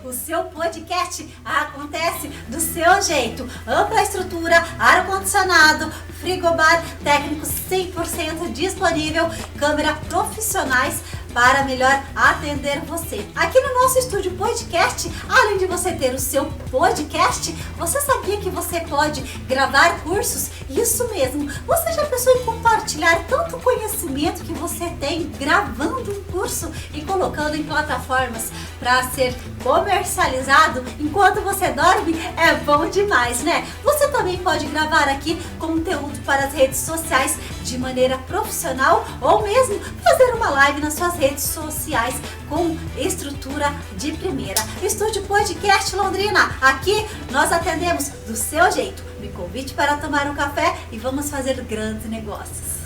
o seu podcast acontece do seu jeito. Ampla estrutura, ar-condicionado, frigobar, técnico 100% disponível, câmera profissionais para melhor atender você. Aqui no nosso estúdio podcast, além de você ter o seu podcast, você sabia que você pode gravar cursos? Isso mesmo, você já pensou em compartilhar tanto conhecimento que você tem gravando um curso e colocando em plataformas para ser comercializado enquanto você dorme? É bom demais, né? Você também pode gravar aqui conteúdo para as redes sociais de maneira profissional ou mesmo fazer uma live nas suas redes sociais com estrutura de primeira. Estúdio Podcast Londrina, aqui nós atendemos do seu jeito. Me convide para tomar um café e vamos fazer grandes negócios.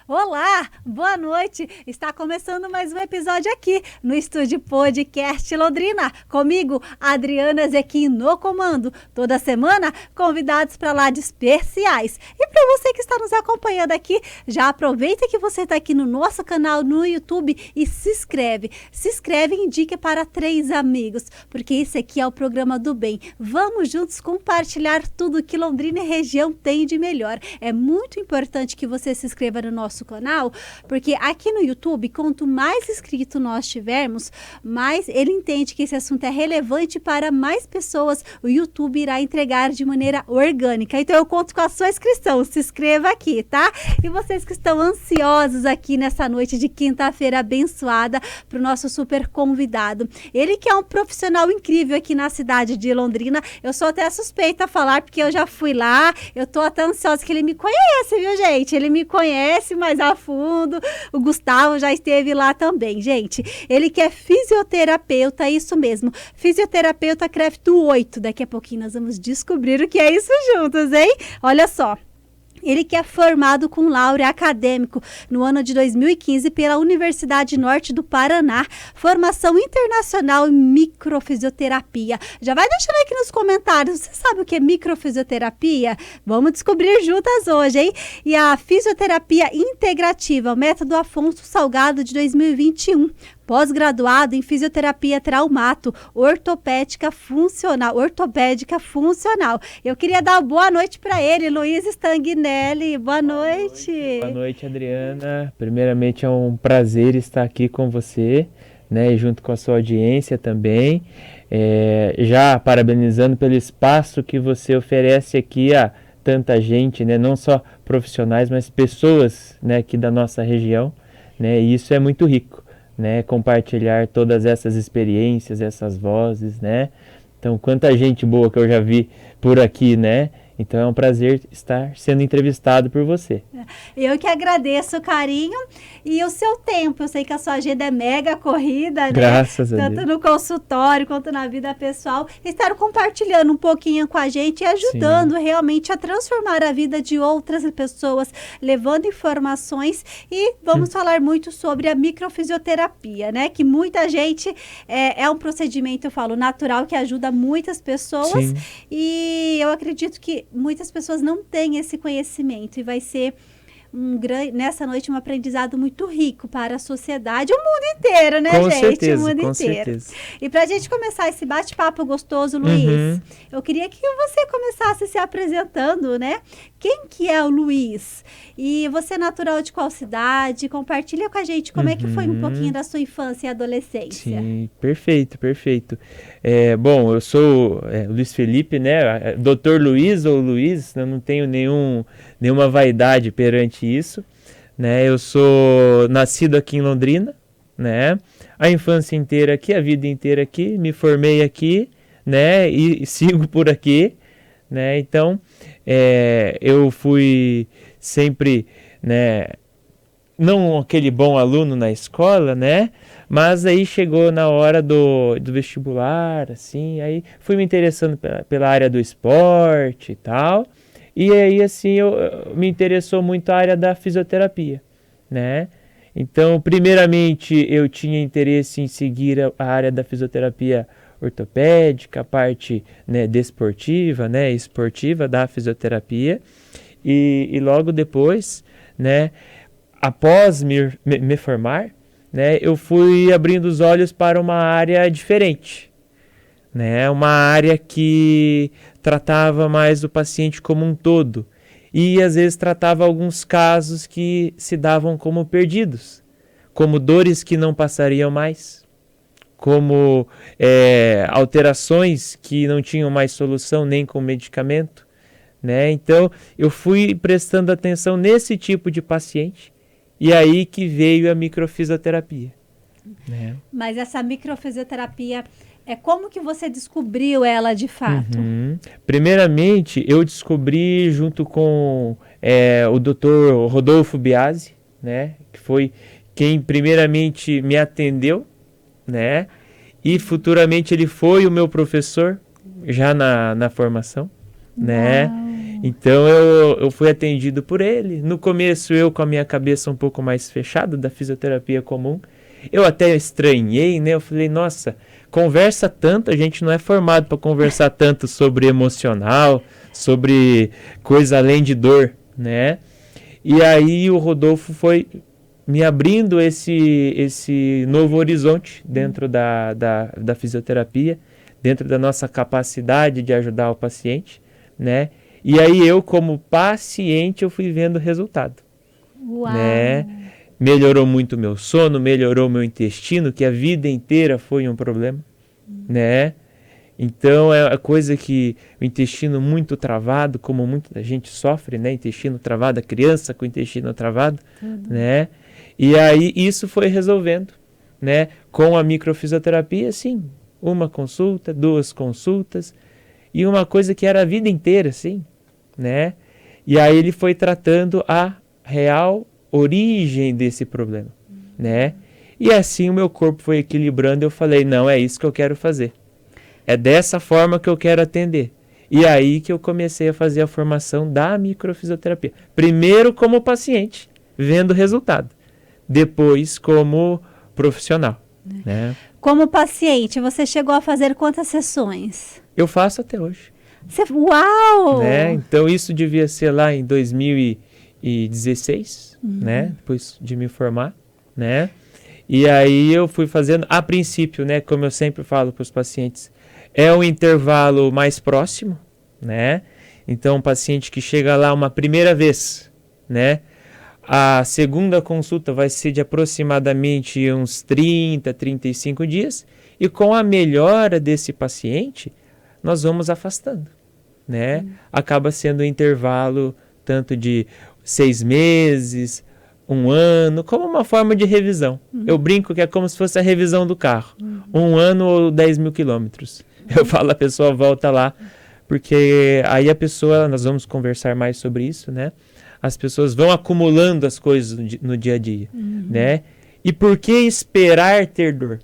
Olá, boa noite! Está começando mais um episódio aqui no Estúdio Podcast Londrina. Comigo, Adriana Zequim no comando. Toda semana, convidados para lá de especiais. E para você que está nos acompanhando aqui, já aproveita que você está aqui no nosso canal no YouTube e se inscreve. Se inscreve e indique para 3 amigos, porque esse aqui é o programa do bem. Vamos juntos compartilhar tudo que Londrina e região tem de melhor. É muito importante que você se inscreva no nosso canal, porque aqui no YouTube, quanto mais inscrito nós tivermos, mais ele entende que esse assunto é relevante para mais pessoas. O YouTube irá entregar de maneira orgânica. Então eu conto com a sua inscrição. Se inscreva aqui, tá? E vocês que estão ansiosos aqui nessa noite de quinta-feira abençoada para o nosso super convidado. Ele que é um profissional incrível aqui na cidade de Londrina. Eu sou até suspeita a falar, porque eu já fui lá. Eu tô até ansiosa que ele me conhece, viu, gente? Ele me conhece mais a fundo. O Gustavo já esteve lá também, gente. Ele que é fisioterapeuta, isso mesmo. Fisioterapeuta Crefto 8. Daqui a pouquinho nós vamos descobrir o que é isso juntos, hein? Olha só. Ele que é formado com laurea acadêmico no ano de 2015 pela Universidade Norte do Paraná, formação internacional em microfisioterapia. Já vai deixando aqui nos comentários, você sabe o que é microfisioterapia? Vamos descobrir juntas hoje, hein? E a fisioterapia integrativa, o método Afonso Salgado de 2021. Pós-graduado em fisioterapia traumato, ortopédica funcional. Eu queria dar boa noite para ele, Luiz Stanguinelli. Boa noite. Boa noite, Adriana. Primeiramente é um prazer estar aqui com você, né, junto com a sua audiência também. Já parabenizando pelo espaço que você oferece aqui a tanta gente, né, não só profissionais, mas pessoas, né, aqui da nossa região, né, e isso é muito rico. Né, compartilhar todas essas experiências, essas vozes, né? Então, quanta gente boa que eu já vi por aqui, né? Então, é um prazer estar sendo entrevistado por você. Eu que agradeço o carinho e o seu tempo. Eu sei que a sua agenda é mega corrida, né? Graças a Deus. Tanto no consultório quanto na vida pessoal. Estar compartilhando um pouquinho com a gente e ajudando realmente a transformar a vida de outras pessoas, levando informações. E vamos falar muito sobre a microfisioterapia, né? Que muita gente, é um procedimento, eu falo, natural, que ajuda muitas pessoas. Sim. E eu acredito que muitas pessoas não têm esse conhecimento e vai ser nessa noite um aprendizado muito rico para a sociedade, o mundo inteiro, né, com gente? Certeza, o mundo com inteiro. Certeza. E para a gente começar esse bate-papo gostoso, Luiz, eu queria que você começasse se apresentando, né? Quem que é o Luiz? E você é natural de qual cidade? Compartilha com a gente como é que foi um pouquinho da sua infância e adolescência. Sim, perfeito. Bom, eu sou Luiz Felipe, né? Doutor Luiz ou Luiz, eu não tenho nenhuma vaidade perante isso, né? Eu sou nascido aqui em Londrina, né? A infância inteira aqui, a vida inteira aqui, me formei aqui, né? E sigo por aqui, né? Então, eu fui sempre, né? Não aquele bom aluno na escola, né? Mas aí chegou na hora do vestibular, assim, aí fui me interessando pela área do esporte e tal. E aí, assim, me interessou muito a área da fisioterapia, né? Então, primeiramente, eu tinha interesse em seguir a área da fisioterapia ortopédica, a parte, né, desportiva, né, esportiva da fisioterapia. E logo depois, né, após me formar, né, eu fui abrindo os olhos para uma área diferente, né, uma área que tratava mais o paciente como um todo e às vezes tratava alguns casos que se davam como perdidos, como dores que não passariam mais, como alterações que não tinham mais solução nem com medicamento, né? Então eu fui prestando atenção nesse tipo de paciente e aí que veio a microfisioterapia, né? Mas essa microfisioterapia, como que você descobriu ela de fato? Primeiramente, eu descobri junto com o Dr. Rodolfo Biasi, né? Que foi quem primeiramente me atendeu, né? E futuramente ele foi o meu professor já na formação, né? Então eu fui atendido por ele. No começo eu com a minha cabeça um pouco mais fechada da fisioterapia comum, eu até estranhei, né? Eu falei, nossa, conversa tanto, a gente não é formado para conversar tanto sobre emocional, sobre coisa além de dor, né? E aí o Rodolfo foi me abrindo esse novo horizonte dentro da fisioterapia, dentro da nossa capacidade de ajudar o paciente, né? E aí eu, como paciente, eu fui vendo o resultado. Uau! Né? Melhorou muito meu sono, melhorou meu intestino, que a vida inteira foi um problema, né? Então é a coisa que o intestino muito travado, como muita gente sofre, né? Intestino travado, a criança com o intestino travado, né? E aí isso foi resolvendo, né? Com a microfisioterapia, sim, uma consulta, 2 consultas, e uma coisa que era a vida inteira, sim, né? E aí ele foi tratando a real origem desse problema, né? E assim o meu corpo foi equilibrando, eu falei, não, é isso que eu quero fazer. É dessa forma que eu quero atender. E aí que eu comecei a fazer a formação da microfisioterapia. Primeiro como paciente, vendo o resultado. Depois como profissional, né? Como paciente, você chegou a fazer quantas sessões? Eu faço até hoje. Uau! Né? Então isso devia ser lá em 2016, né? Depois de me formar, né? E aí eu fui fazendo, a princípio, né? Como eu sempre falo para os pacientes, é um intervalo mais próximo, né? Então o paciente que chega lá uma primeira vez, né? A segunda consulta vai ser de aproximadamente uns 30, 35 dias. E com a melhora desse paciente, nós vamos afastando, né? Acaba sendo um intervalo tanto de 6 meses, 1 ano, como uma forma de revisão. Eu brinco que é como se fosse a revisão do carro. 1 ano ou 10 mil quilômetros. Eu falo, a pessoa volta lá, porque aí a pessoa, nós vamos conversar mais sobre isso, né? As pessoas vão acumulando as coisas no dia a dia, né? E por que esperar ter dor?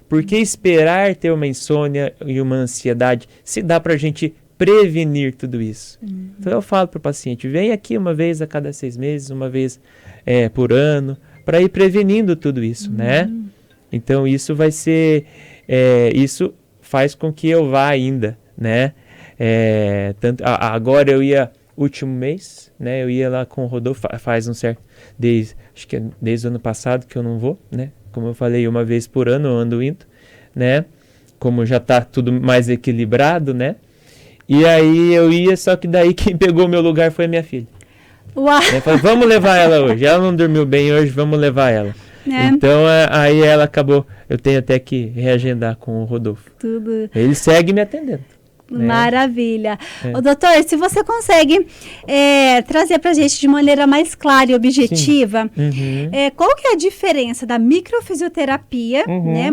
Por que esperar ter uma insônia e uma ansiedade? Se dá para a gente prevenir tudo isso. Então eu falo para o paciente, vem aqui uma vez a cada 6 meses, uma vez por ano, para ir prevenindo tudo isso, né? Então isso vai ser, isso faz com que eu vá ainda, né? Agora eu ia... Último mês, né, eu ia lá com o Rodolfo, faz um certo, acho que desde o ano passado que eu não vou, né, como eu falei, uma vez por ano eu ando indo, né, como já tá tudo mais equilibrado, né, e aí eu ia, só que daí quem pegou meu lugar foi a minha filha. Uau! Né, falei, vamos levar ela hoje, ela não dormiu bem hoje, vamos levar ela. Então aí ela acabou, eu tenho até que reagendar com o Rodolfo. Tudo. Ele segue me atendendo. Maravilha. Ô, doutor, se você consegue trazer para a gente de maneira mais clara e objetiva, qual que é a diferença da microfisioterapia, né,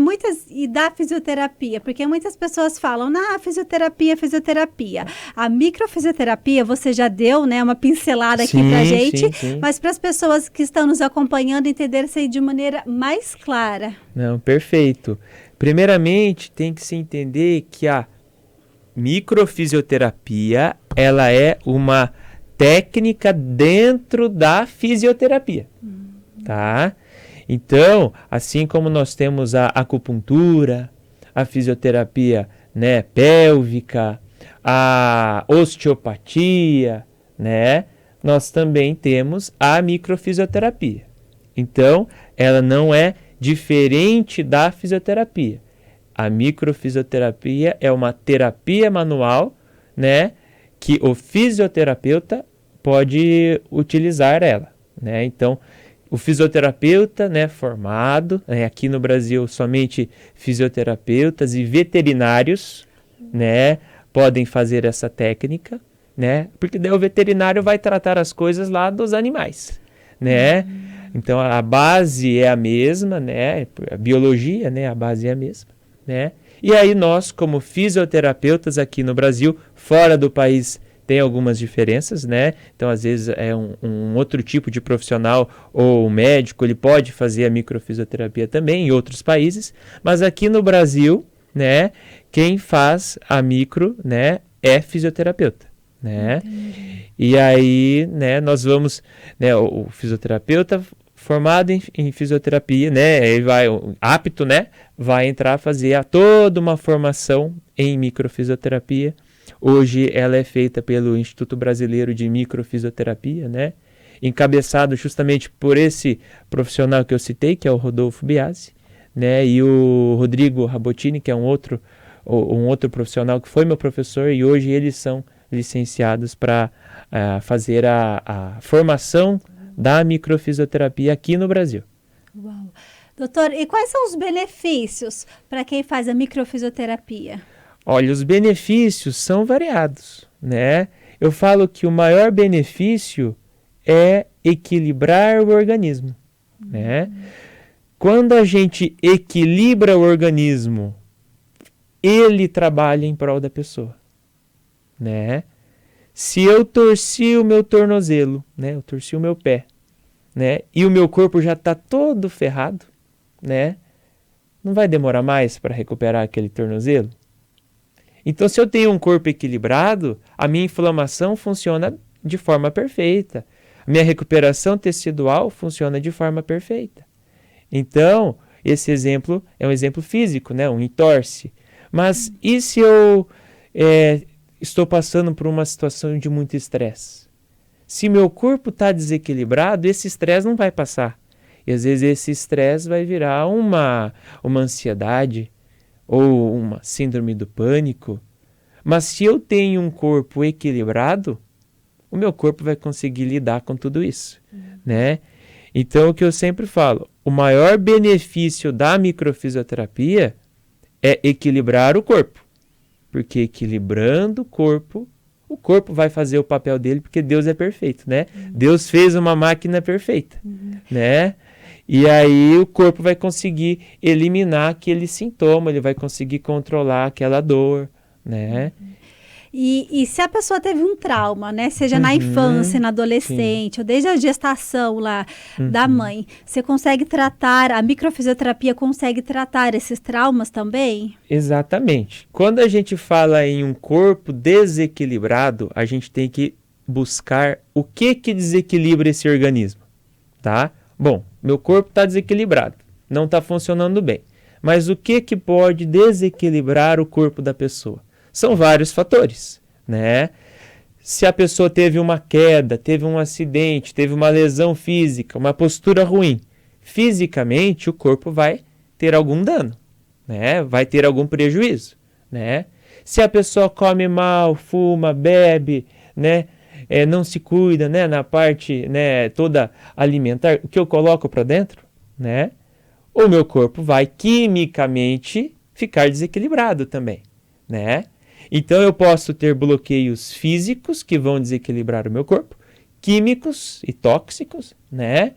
e da fisioterapia? Porque muitas pessoas falam, fisioterapia. A microfisioterapia, você já deu, né, uma pincelada aqui para a gente, sim. Mas para as pessoas que estão nos acompanhando entender isso aí de maneira mais clara. Não, perfeito. Primeiramente, tem que se entender que a microfisioterapia, ela é uma técnica dentro da fisioterapia, tá? Então, assim como nós temos a acupuntura, a fisioterapia, né, pélvica, a osteopatia, né, nós também temos a microfisioterapia, Então, ela não é diferente da fisioterapia. A microfisioterapia é uma terapia manual, né, que o fisioterapeuta pode utilizar ela, né? Então, o fisioterapeuta, né, formado, né, aqui no Brasil somente fisioterapeutas e veterinários, né, podem fazer essa técnica, né? Porque daí o veterinário vai tratar as coisas lá dos animais, né? Então a base é a mesma, né? A biologia, né? A base é a mesma, né? E aí nós, como fisioterapeutas aqui no Brasil, fora do país tem algumas diferenças, né? Então às vezes é um outro tipo de profissional ou um médico, ele pode fazer a microfisioterapia também em outros países, mas aqui no Brasil, né? Quem faz a micro, né? É fisioterapeuta, né? Entendi. E aí, né? Nós vamos, né? O fisioterapeuta formado em fisioterapia, né? Ele vai apto, né? Vai entrar a fazer toda uma formação em microfisioterapia. Hoje ela é feita pelo Instituto Brasileiro de Microfisioterapia, né? Encabeçado justamente por esse profissional que eu citei, que é o Rodolfo Biasi, né? E o Rodrigo Rabotini, que é um outro profissional que foi meu professor, e hoje eles são licenciados para fazer a formação da microfisioterapia aqui no Brasil. Uau. Doutor, e quais são os benefícios para quem faz a microfisioterapia? Olha, os benefícios são variados, né? Eu falo que o maior benefício é equilibrar o organismo, né? Quando a gente equilibra o organismo, ele trabalha em prol da pessoa, né? Se eu torci o meu tornozelo, né? Eu torci o meu pé, né? E o meu corpo já está todo ferrado, né? Não vai demorar mais para recuperar aquele tornozelo? Então, se eu tenho um corpo equilibrado, a minha inflamação funciona de forma perfeita. A minha recuperação tecidual funciona de forma perfeita. Então, esse exemplo é um exemplo físico, né? Um entorse. Mas e se eu estou passando por uma situação de muito estresse? Se meu corpo está desequilibrado, esse estresse não vai passar. E às vezes esse estresse vai virar uma ansiedade ou uma síndrome do pânico. Mas se eu tenho um corpo equilibrado, o meu corpo vai conseguir lidar com tudo isso, né? Então, o que eu sempre falo, o maior benefício da microfisioterapia é equilibrar o corpo. Porque equilibrando o corpo vai fazer o papel dele, porque Deus é perfeito, né? Deus fez uma máquina perfeita, né? E aí o corpo vai conseguir eliminar aquele sintoma, ele vai conseguir controlar aquela dor, né? E se a pessoa teve um trauma, né? Seja na infância, na adolescente, ou desde a gestação lá da mãe, você consegue tratar, a microfisioterapia consegue tratar esses traumas também? Exatamente. Quando a gente fala em um corpo desequilibrado, a gente tem que buscar o que desequilibra esse organismo, tá? Bom, meu corpo está desequilibrado, não está funcionando bem. Mas o que pode desequilibrar o corpo da pessoa? São vários fatores, né? Se a pessoa teve uma queda, teve um acidente, teve uma lesão física, uma postura ruim, fisicamente o corpo vai ter algum dano, né? Vai ter algum prejuízo, né? Se a pessoa come mal, fuma, bebe, né? Não se cuida, né? Na parte, né, toda alimentar, o que eu coloco para dentro, né? O meu corpo vai quimicamente ficar desequilibrado também, né? Então eu posso ter bloqueios físicos que vão desequilibrar o meu corpo, químicos e tóxicos, né?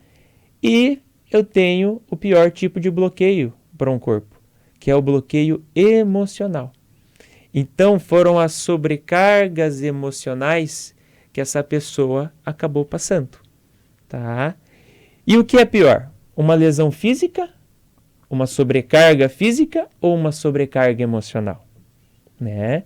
E eu tenho o pior tipo de bloqueio para um corpo, que é o bloqueio emocional. Então foram as sobrecargas emocionais que essa pessoa acabou passando, tá? E o que é pior? Uma lesão física, uma sobrecarga física ou uma sobrecarga emocional, né?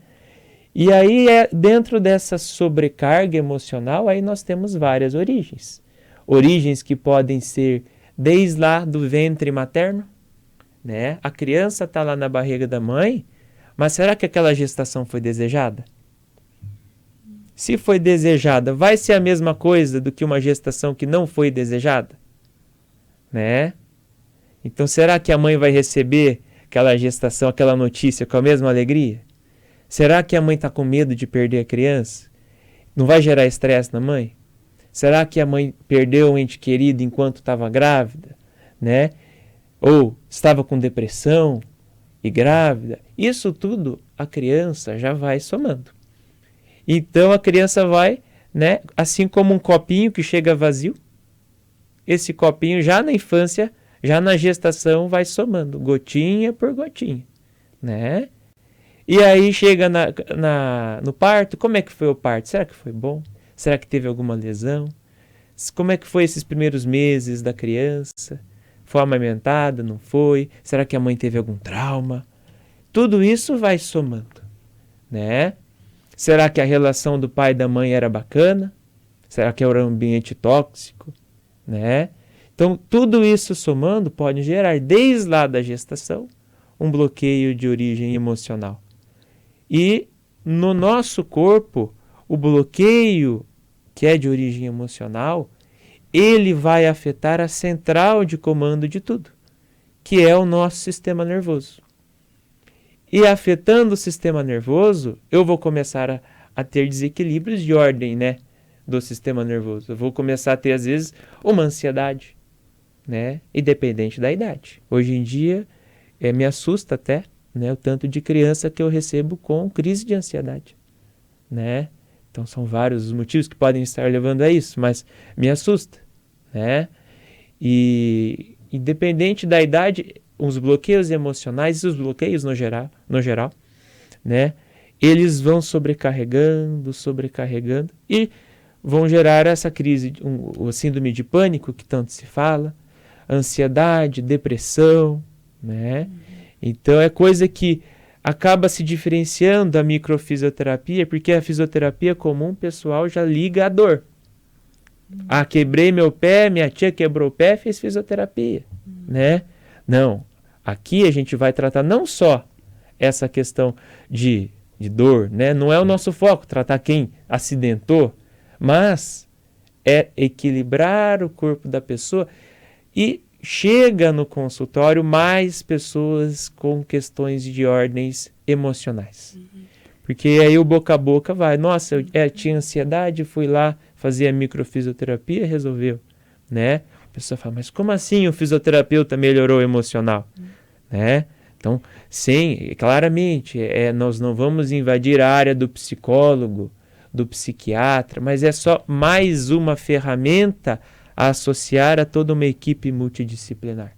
E aí, dentro dessa sobrecarga emocional, aí nós temos várias origens. Origens que podem ser desde lá do ventre materno, né? A criança está lá na barriga da mãe, mas será que aquela gestação foi desejada? Se foi desejada, vai ser a mesma coisa do que uma gestação que não foi desejada? né? Então, será que a mãe vai receber aquela gestação, aquela notícia com a mesma alegria? Será que a mãe está com medo de perder a criança? Não vai gerar estresse na mãe? Será que a mãe perdeu um ente querido enquanto estava grávida, né? Ou estava com depressão e grávida? Isso tudo a criança já vai somando. Então a criança vai, né? Assim como um copinho que chega vazio, esse copinho já na infância, já na gestação vai somando, gotinha por gotinha, né? E aí chega no parto, como é que foi o parto? Será que foi bom? Será que teve alguma lesão? Como é que foi esses primeiros meses da criança? Foi amamentada? Não foi? Será que a mãe teve algum trauma? Tudo isso vai somando, né? Será que a relação do pai e da mãe era bacana? Será que era um ambiente tóxico, né? Então, tudo isso somando pode gerar, desde lá da gestação, um bloqueio de origem emocional. E no nosso corpo, o bloqueio que é de origem emocional, ele vai afetar a central de comando de tudo, que é o nosso sistema nervoso. E afetando o sistema nervoso, eu vou começar a ter desequilíbrios de ordem, né, do sistema nervoso. Eu vou começar a ter, às vezes, uma ansiedade, né, independente da idade. Hoje em dia, me assusta até, né, o tanto de criança que eu recebo com crise de ansiedade, né? Então são vários os motivos que podem estar levando a isso, mas me assusta, né? E independente da idade, os bloqueios emocionais e os bloqueios no geral, né? Eles vão sobrecarregando e vão gerar essa crise, o síndrome de pânico que tanto se fala, ansiedade, depressão, né? Então é coisa que acaba se diferenciando da microfisioterapia, porque a fisioterapia comum, pessoal, já liga a dor. Ah, quebrei meu pé, minha tia quebrou o pé, fez fisioterapia, né? Não, aqui a gente vai tratar não só essa questão de dor, né? Não é o nosso foco tratar quem acidentou, mas é equilibrar o corpo da pessoa e chega no consultório mais pessoas com questões de ordens emocionais. Porque aí o boca a boca vai, nossa, eu tinha ansiedade, fui lá fazer a microfisioterapia, resolveu, né? A pessoa fala, mas como assim o fisioterapeuta melhorou o emocional? Né? Então, sim, claramente, nós não vamos invadir a área do psicólogo, do psiquiatra, mas é só mais uma ferramenta a associar a toda uma equipe multidisciplinar.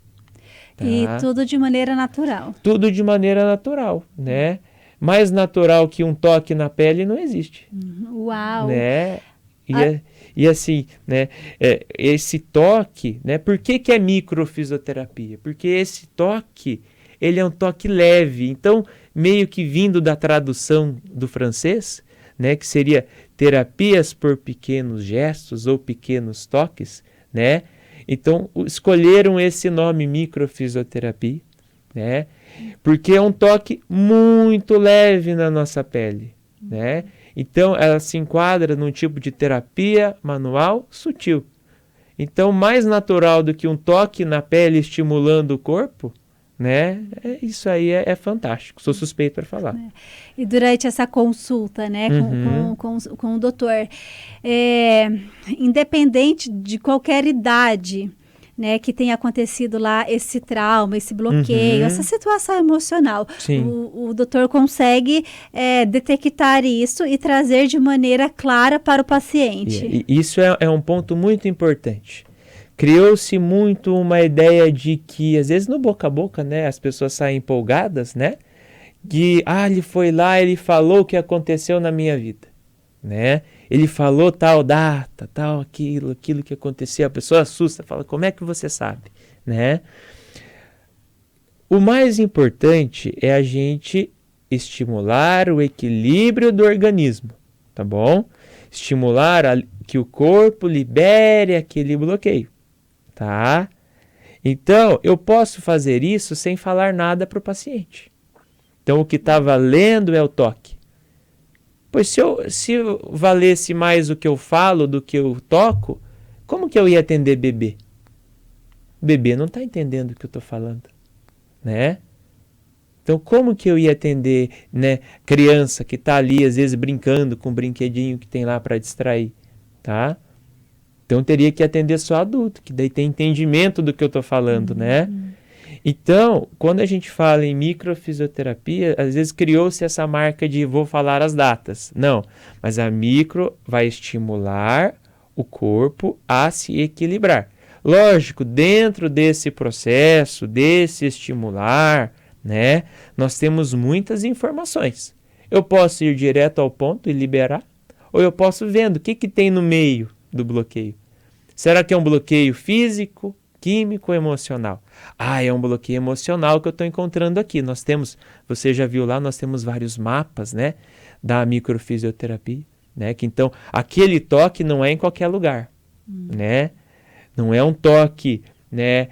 Tá? E tudo de maneira natural. Tudo de maneira natural, né? Mais natural que um toque na pele não existe. Uau! Né? E assim, né? Esse toque, né? Por que é microfisioterapia? Porque esse toque, ele é um toque leve. Então, meio que vindo da tradução do francês, né? Que seria terapias por pequenos gestos ou pequenos toques, né? Então, escolheram esse nome microfisioterapia, né? Porque é um toque muito leve na nossa pele, né? Então, ela se enquadra num tipo de terapia manual sutil. Então, mais natural do que um toque na pele estimulando o corpo, né? Isso aí é fantástico, sou suspeito para falar. E durante essa consulta, né, com o doutor, independente de qualquer idade, né, que tenha acontecido lá esse trauma, esse bloqueio, essa situação emocional, o doutor consegue detectar isso e trazer de maneira clara para o paciente. E isso é um ponto muito importante. Criou-se muito uma ideia de que, às vezes no boca a boca, né, as pessoas saem empolgadas, né, que, ele foi lá, ele falou o que aconteceu na minha vida, né, ele falou tal data, tal aquilo que aconteceu, a pessoa assusta, fala, como é que você sabe, né? O mais importante é a gente estimular o equilíbrio do organismo, tá bom? Estimular que o corpo libere aquele bloqueio. Tá? Então, eu posso fazer isso sem falar nada para o paciente. Então, o que está valendo é o toque. Pois se valesse mais o que eu falo do que eu toco, como que eu ia atender bebê? O bebê não está entendendo o que eu estou falando, né? Então, como que eu ia atender, né, criança que está ali, às vezes, brincando com o brinquedinho que tem lá para distrair, tá? Então, teria que atender só adulto, que daí tem entendimento do que eu estou falando, né? Então, quando a gente fala em microfisioterapia, às vezes criou-se essa marca de vou falar as datas. Não, mas a micro vai estimular o corpo a se equilibrar. Lógico, dentro desse processo, desse estimular, né, nós temos muitas informações. Eu posso ir direto ao ponto e liberar, ou eu posso vendo o que tem no meio do bloqueio. Será que é um bloqueio físico, químico ou emocional? É um bloqueio emocional que eu estou encontrando aqui. Nós temos, você já viu lá, nós temos vários mapas, né, da microfisioterapia, né, que então aquele toque não é em qualquer lugar, né, não é um toque, né,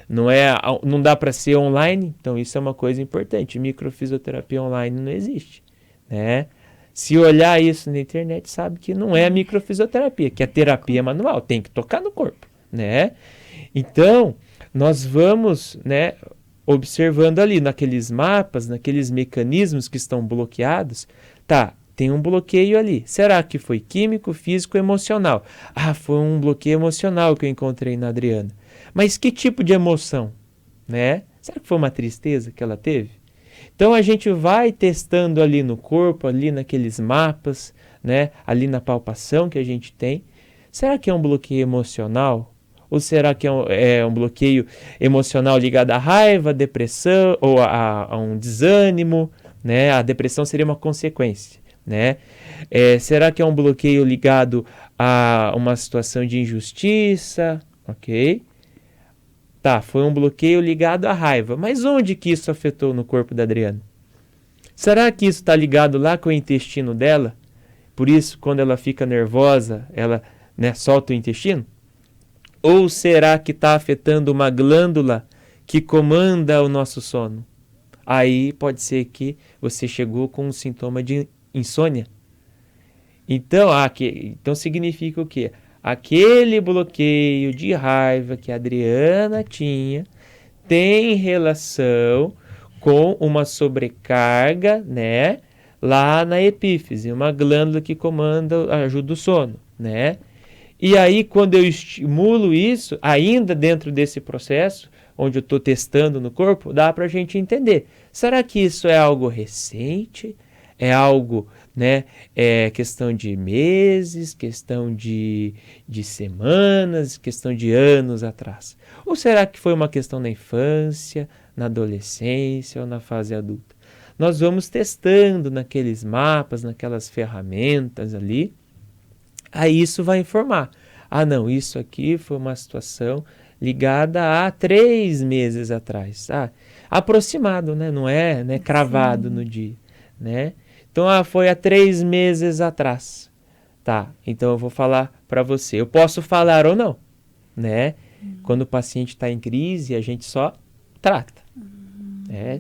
não dá para ser online, então isso é uma coisa importante. Microfisioterapia online não existe, né? Se olhar isso na internet, sabe que não é a microfisioterapia, que é a terapia manual, tem que tocar no corpo, né? Então, nós vamos, né, observando ali naqueles mapas, naqueles mecanismos que estão bloqueados, tá, tem um bloqueio ali. Será que foi químico, físico, emocional? Foi um bloqueio emocional que eu encontrei na Adriana. Mas que tipo de emoção, né? Será que foi uma tristeza que ela teve? Então a gente vai testando ali no corpo, ali naqueles mapas, né? Ali na palpação que a gente tem. Será que é um bloqueio emocional? Ou será que é um bloqueio emocional ligado à raiva, à depressão ou a um desânimo, né? A depressão seria uma consequência, né? Será que é um bloqueio ligado a uma situação de injustiça? Ok? Tá, foi um bloqueio ligado à raiva. Mas onde que isso afetou no corpo da Adriana? Será que isso está ligado lá com o intestino dela? Por isso, quando ela fica nervosa, ela, né, solta o intestino? Ou será que está afetando uma glândula que comanda o nosso sono? Aí pode ser que você chegou com um sintoma de insônia. Então, então significa o quê? Aquele bloqueio de raiva que a Adriana tinha tem relação com uma sobrecarga, né, lá na epífise, uma glândula que comanda, ajuda o sono, né? E aí, quando eu estimulo isso, ainda dentro desse processo, onde eu estou testando no corpo, dá para a gente entender. Será que isso é algo recente? É algo, né, questão de meses, questão de semanas, questão de anos atrás? Ou será que foi uma questão na infância, na adolescência ou na fase adulta? Nós vamos testando naqueles mapas, naquelas ferramentas ali. Aí isso vai informar. Não, isso aqui foi uma situação ligada a 3 meses atrás. Aproximado, né? Não é, né, cravado no dia, né? Então, foi há 3 meses atrás. Tá, então eu vou falar para você. Eu posso falar ou não, né? Quando o paciente está em crise, a gente só trata.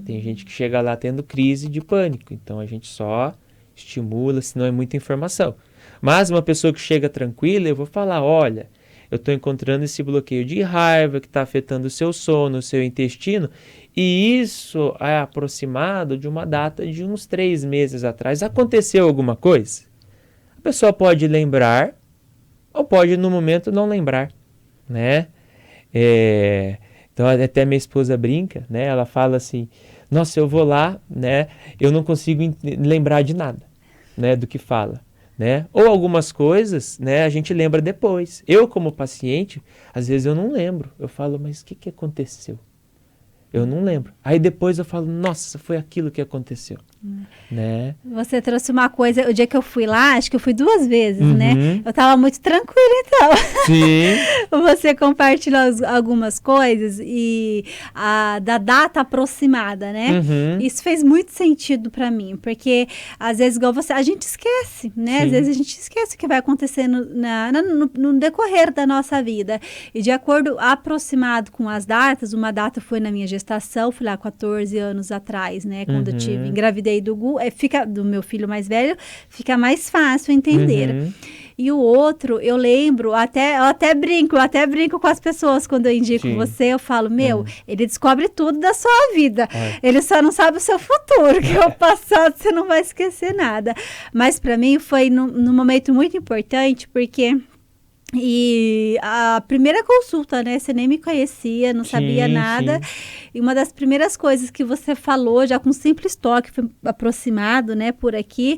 Tem gente que chega lá tendo crise de pânico, então a gente só estimula, senão é muita informação. Mas uma pessoa que chega tranquila, eu vou falar, olha, eu estou encontrando esse bloqueio de raiva que está afetando o seu sono, o seu intestino, e isso é aproximado de uma data de uns 3 meses atrás. Aconteceu alguma coisa? A pessoa pode lembrar, ou pode no momento não lembrar, né? Então até minha esposa brinca, né? Ela fala assim, nossa, eu vou lá, né? Eu não consigo lembrar de nada, né? Do que fala. Né? Ou algumas coisas, né, a gente lembra depois. Eu, como paciente, às vezes eu não lembro. Eu falo, mas o que aconteceu? Eu não lembro. Aí depois eu falo, nossa, foi aquilo que aconteceu. Né? Você trouxe uma coisa, o dia que eu fui lá, acho que eu fui 2 vezes, né? Eu tava muito tranquila, então. Sim. Você compartilhou algumas coisas e da data aproximada, né? Isso fez muito sentido para mim, porque às vezes, igual você, a gente esquece, né? Sim. Às vezes a gente esquece o que vai acontecer no decorrer da nossa vida. E de acordo aproximado com as datas, uma data foi na minha gestação, fui lá 14 anos atrás, né? Quando eu engravidei do Gu, do meu filho mais velho, fica mais fácil entender. E o outro, eu lembro, eu até brinco com as pessoas quando eu indico você, eu falo, ele descobre tudo da sua vida. Ele só não sabe o seu futuro, que o passado você não vai esquecer nada. Mas para mim foi num momento muito importante, porque... E a primeira consulta, né? Você nem me conhecia, não sabia nada. E uma das primeiras coisas que você falou, já com um simples toque, foi aproximado, né? Por aqui.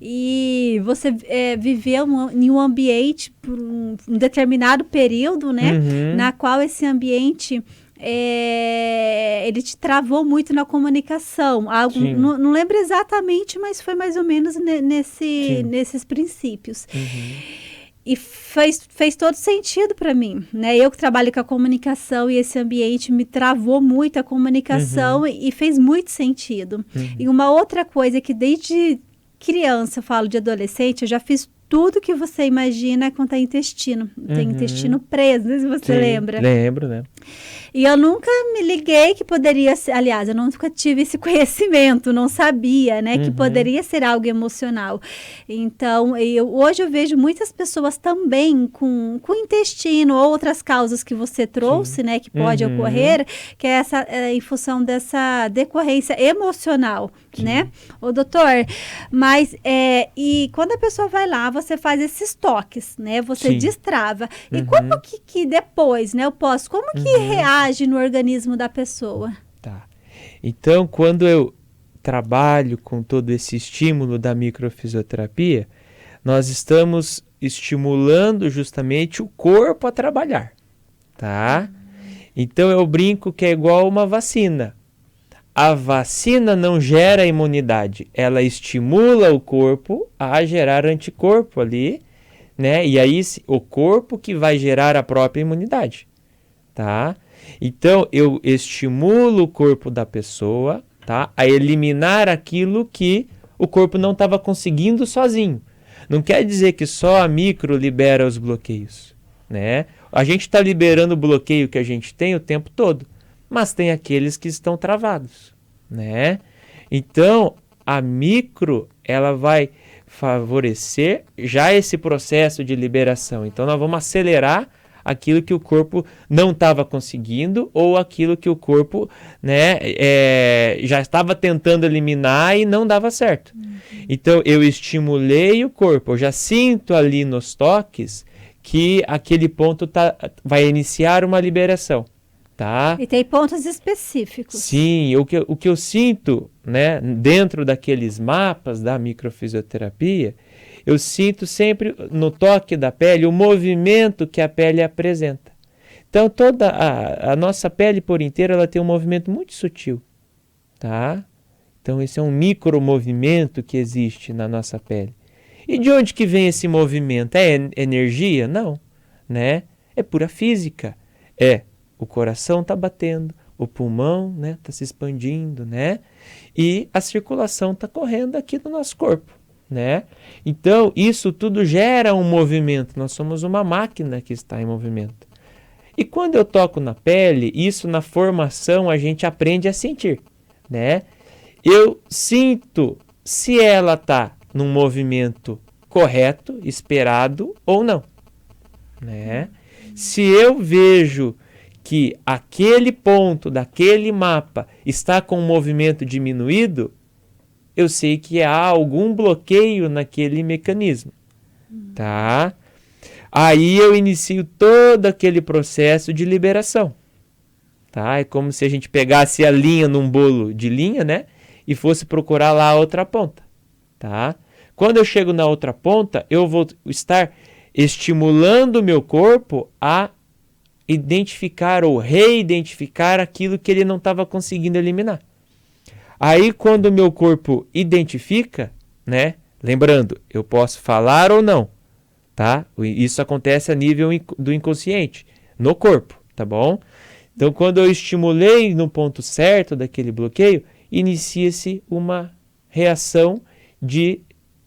E você viveu em um ambiente por um determinado período, né? Na qual esse ambiente... ele te travou muito na comunicação. Não lembro exatamente, mas foi mais ou menos nesses princípios. E fez todo sentido para mim, né? Eu que trabalho com a comunicação e esse ambiente me travou muito a comunicação e fez muito sentido. E uma outra coisa que desde criança, eu falo de adolescente, eu já fiz tudo que você imagina quanto a intestino. Tem intestino preso, não sei se você lembra. Lembro, né? E eu nunca me liguei que poderia ser, aliás, eu nunca tive esse conhecimento, não sabia, né, que poderia ser algo emocional. Então, hoje eu vejo muitas pessoas também com intestino, outras causas que você trouxe, né, que pode ocorrer, que é em função dessa decorrência emocional, né? Ô, doutor, mas, e quando a pessoa vai lá, você faz esses toques, né, você destrava. E como que depois, né, como que reage no organismo da pessoa? Tá. Então, quando eu trabalho com todo esse estímulo da microfisioterapia, nós estamos estimulando justamente o corpo a trabalhar, tá? Então, eu brinco que é igual uma vacina. A vacina não gera imunidade, ela estimula o corpo a gerar anticorpo ali, né? E aí, o corpo que vai gerar a própria imunidade, tá? Então, eu estimulo o corpo da pessoa, tá, a eliminar aquilo que o corpo não estava conseguindo sozinho. Não quer dizer que só a micro libera os bloqueios, né? A gente está liberando o bloqueio que a gente tem o tempo todo, mas tem aqueles que estão travados, né? Então, a micro, ela vai favorecer já esse processo de liberação. Então, nós vamos acelerar aquilo que o corpo não estava conseguindo ou aquilo que o corpo, né, já estava tentando eliminar e não dava certo. Então, eu estimulei o corpo, eu já sinto ali nos toques que aquele ponto vai iniciar uma liberação. Tá? E tem pontos específicos. Sim, o que eu sinto, né, dentro daqueles mapas da microfisioterapia, eu sinto sempre no toque da pele o movimento que a pele apresenta. Então, toda a nossa pele por inteiro, ela tem um movimento muito sutil, tá? Então, esse é um micromovimento que existe na nossa pele. E de onde que vem esse movimento? É energia? Não, né? É pura física. O coração está batendo, o pulmão, né, está se expandindo, né? E a circulação está correndo aqui no nosso corpo, né? Então, isso tudo gera um movimento. Nós somos uma máquina que está em movimento. E quando eu toco na pele, isso na formação a gente aprende a sentir, né? Eu sinto se ela está num movimento correto, esperado ou não, né? Se eu vejo que aquele ponto daquele mapa está com um movimento diminuído, eu sei que há algum bloqueio naquele mecanismo, tá? Aí eu inicio todo aquele processo de liberação, tá? É como se a gente pegasse a linha num bolo de linha, né? E fosse procurar lá a outra ponta, tá? Quando eu chego na outra ponta, eu vou estar estimulando o meu corpo a identificar ou reidentificar aquilo que ele não estava conseguindo eliminar. Aí, quando o meu corpo identifica, né? Lembrando, eu posso falar ou não, tá? Isso acontece a nível do inconsciente, no corpo, tá bom? Então, quando eu estimulei no ponto certo daquele bloqueio, inicia-se uma reação de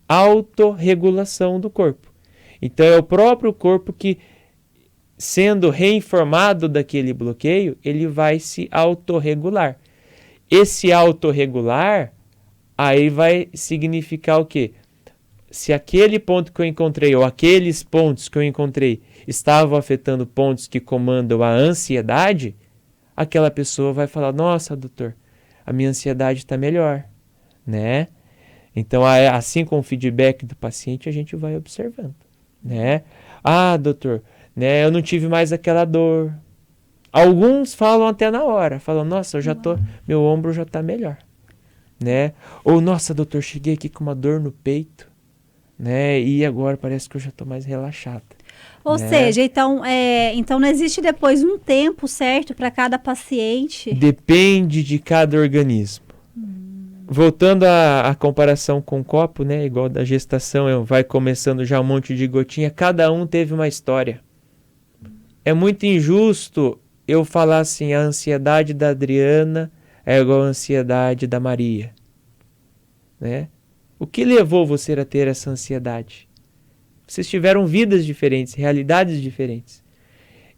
autorregulação do corpo. Então, é o próprio corpo que, sendo reinformado daquele bloqueio, ele vai se autorregular. Esse autorregular, aí vai significar o quê? se aquele ponto que eu encontrei, ou aqueles pontos que eu encontrei, estavam afetando pontos que comandam a ansiedade, aquela pessoa vai falar, nossa, doutor, a minha ansiedade está melhor, né? Então, assim com o feedback do paciente, a gente vai observando, né? Ah, doutor, né, eu não tive mais aquela dor. Alguns falam até na hora, falam, nossa, meu ombro já está melhor, né? Ou, nossa, doutor, cheguei aqui com uma dor no peito, né? E agora parece que eu já estou mais relaxada. Ou seja, então não existe depois um tempo certo para cada paciente? Depende de cada organismo. Voltando à comparação com o copo, né? Igual da gestação, vai começando já um monte de gotinha, cada um teve uma história. É muito injusto eu falar assim, a ansiedade da Adriana é igual a ansiedade da Maria, né? O que levou você a ter essa ansiedade? Vocês tiveram vidas diferentes, realidades diferentes.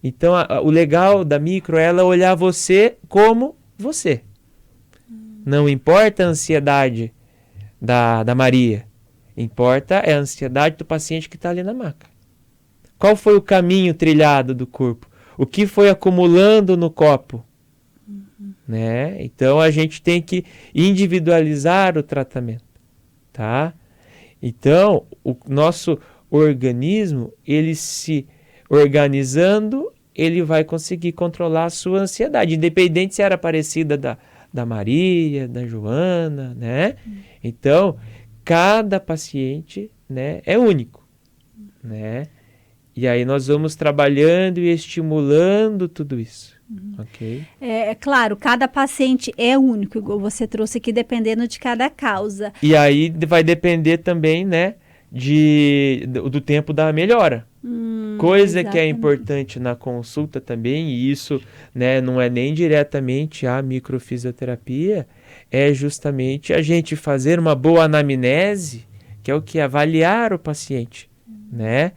Então, o legal da micro é ela olhar você como você. Não importa a ansiedade da Maria. Importa é a ansiedade do paciente que está ali na maca. Qual foi o caminho trilhado do corpo? O que foi acumulando no copo? Né? Então, a gente tem que individualizar o tratamento. Tá? Então, o nosso organismo, ele se organizando, ele vai conseguir controlar a sua ansiedade, independente se era parecida da Maria, da Joana, né? Então, cada paciente, né, é único, né? E aí nós vamos trabalhando e estimulando tudo isso, ok? É claro, cada paciente é único, igual você trouxe aqui, dependendo de cada causa. E aí vai depender também, né, do tempo da melhora. Coisa Exatamente. que é importante na consulta também, e isso, né, não é nem diretamente a microfisioterapia, é justamente a gente fazer uma boa anamnese, que é o que? Avaliar o paciente, né?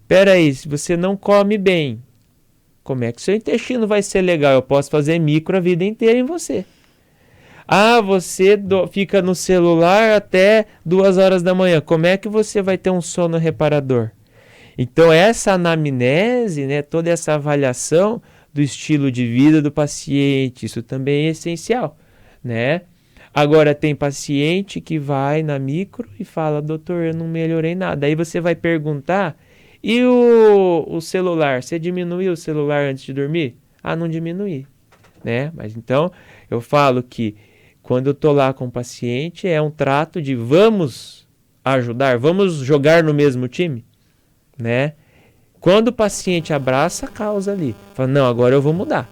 Peraí, se você não come bem, como é que seu intestino vai ser legal? Eu posso fazer micro a vida inteira em você. Ah, você fica no celular até 2 horas da manhã. Como é que você vai ter um sono reparador? Então, essa anamnese, né, toda essa avaliação do estilo de vida do paciente, isso também é essencial, né? Agora, tem paciente que vai na micro e fala, doutor, eu não melhorei nada. Aí você vai perguntar, e o celular? Você diminuiu o celular antes de dormir? Ah, não diminuí, né? Mas então, eu falo que quando eu estou lá com o paciente, é um trato de vamos ajudar, vamos jogar no mesmo time, né? Quando o paciente abraça a causa ali, fala, não, agora eu vou mudar.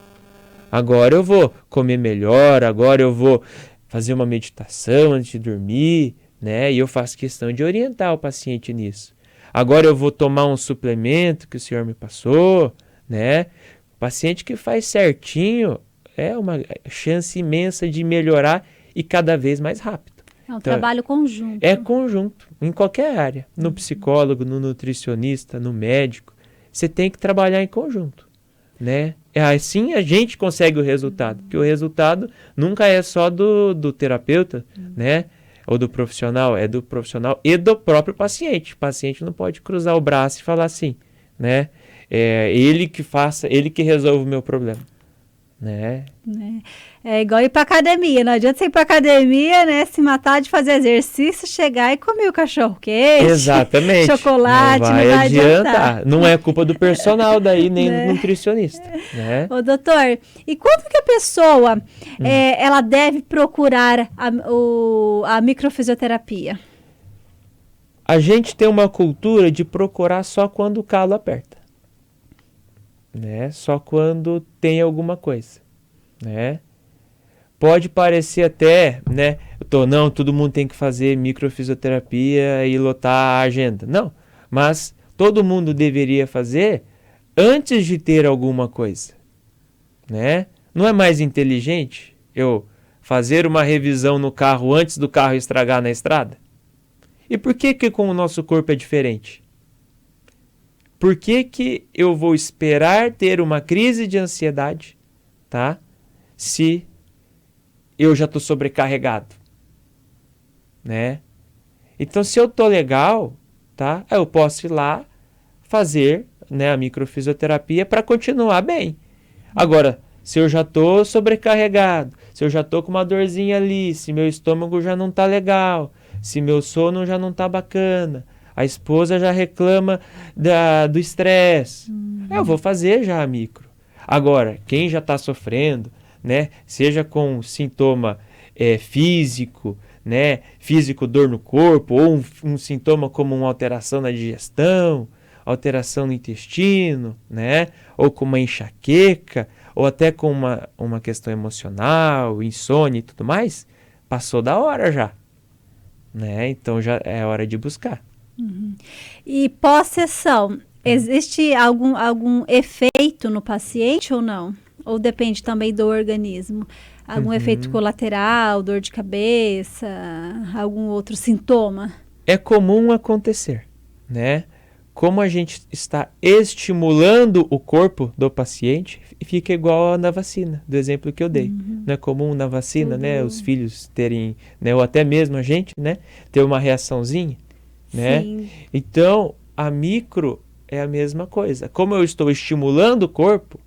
Agora eu vou comer melhor, agora eu vou fazer uma meditação antes de dormir, né? E eu faço questão de orientar o paciente nisso. Agora eu vou tomar um suplemento que o senhor me passou, né? O paciente que faz certinho é uma chance imensa de melhorar e cada vez mais rápido. É um trabalho conjunto. É conjunto, em qualquer área. No psicólogo, no nutricionista, no médico. Você tem que trabalhar em conjunto, né? Assim a gente consegue o resultado. Porque o resultado nunca é só do terapeuta, né? Ou do profissional. É do profissional e do próprio paciente. O paciente não pode cruzar o braço e falar assim, né? É ele que resolve o meu problema. Né? É igual ir pra academia, não adianta você ir pra academia, né, se matar de fazer exercício, chegar e comer o cachorro quente, exatamente, chocolate, não vai adiantar. Não é culpa do personal daí, nem do nutricionista, né? Ô doutor, e quando que a pessoa ela deve procurar a microfisioterapia? A gente tem uma cultura de procurar só quando o calo aperta. Né? Só quando tem alguma coisa, né? Pode parecer até, né? Todo mundo tem que fazer microfisioterapia e lotar a agenda. Não, mas todo mundo deveria fazer antes de ter alguma coisa, né? Não é mais inteligente eu fazer uma revisão no carro antes do carro estragar na estrada? E por que com o nosso corpo é diferente? Por que eu vou esperar ter uma crise de ansiedade, tá? Se eu já estou sobrecarregado, né? Então, se eu tô legal, tá? Eu posso ir lá fazer, né, a microfisioterapia para continuar bem. Agora, se eu já tô sobrecarregado, se eu já tô com uma dorzinha ali, se meu estômago já não tá legal, se meu sono já não tá bacana, a esposa já reclama do estresse, eu vou fazer já a micro. Agora, quem já tá sofrendo, né, seja com sintoma físico, né, físico, dor no corpo, ou um sintoma como uma alteração na digestão, alteração no intestino, né, ou com uma enxaqueca, ou até com uma questão emocional, insônia e tudo mais, passou da hora já, né, então já é hora de buscar. E pós-sessão, existe algum efeito no paciente ou não? Ou depende também do organismo? Algum efeito colateral, dor de cabeça, algum outro sintoma? É comum acontecer, né? Como a gente está estimulando o corpo do paciente, fica igual na vacina, do exemplo que eu dei. Não é comum na vacina, né? Os filhos terem, né? Ou até mesmo a gente, né? Ter uma reaçãozinha, né? Sim. Então, a micro é a mesma coisa. Como eu estou estimulando o corpo,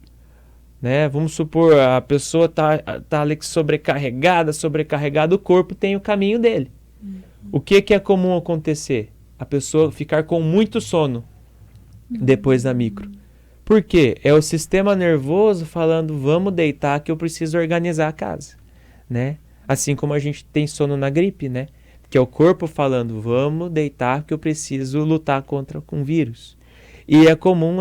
né? Vamos supor, a pessoa tá ali sobrecarregada, o corpo tem o caminho dele. O que é comum acontecer? A pessoa ficar com muito sono depois da micro. Por quê? É o sistema nervoso falando, vamos deitar que eu preciso organizar a casa, né? Assim como a gente tem sono na gripe, né? Que é o corpo falando, vamos deitar que eu preciso lutar contra um vírus. E é comum,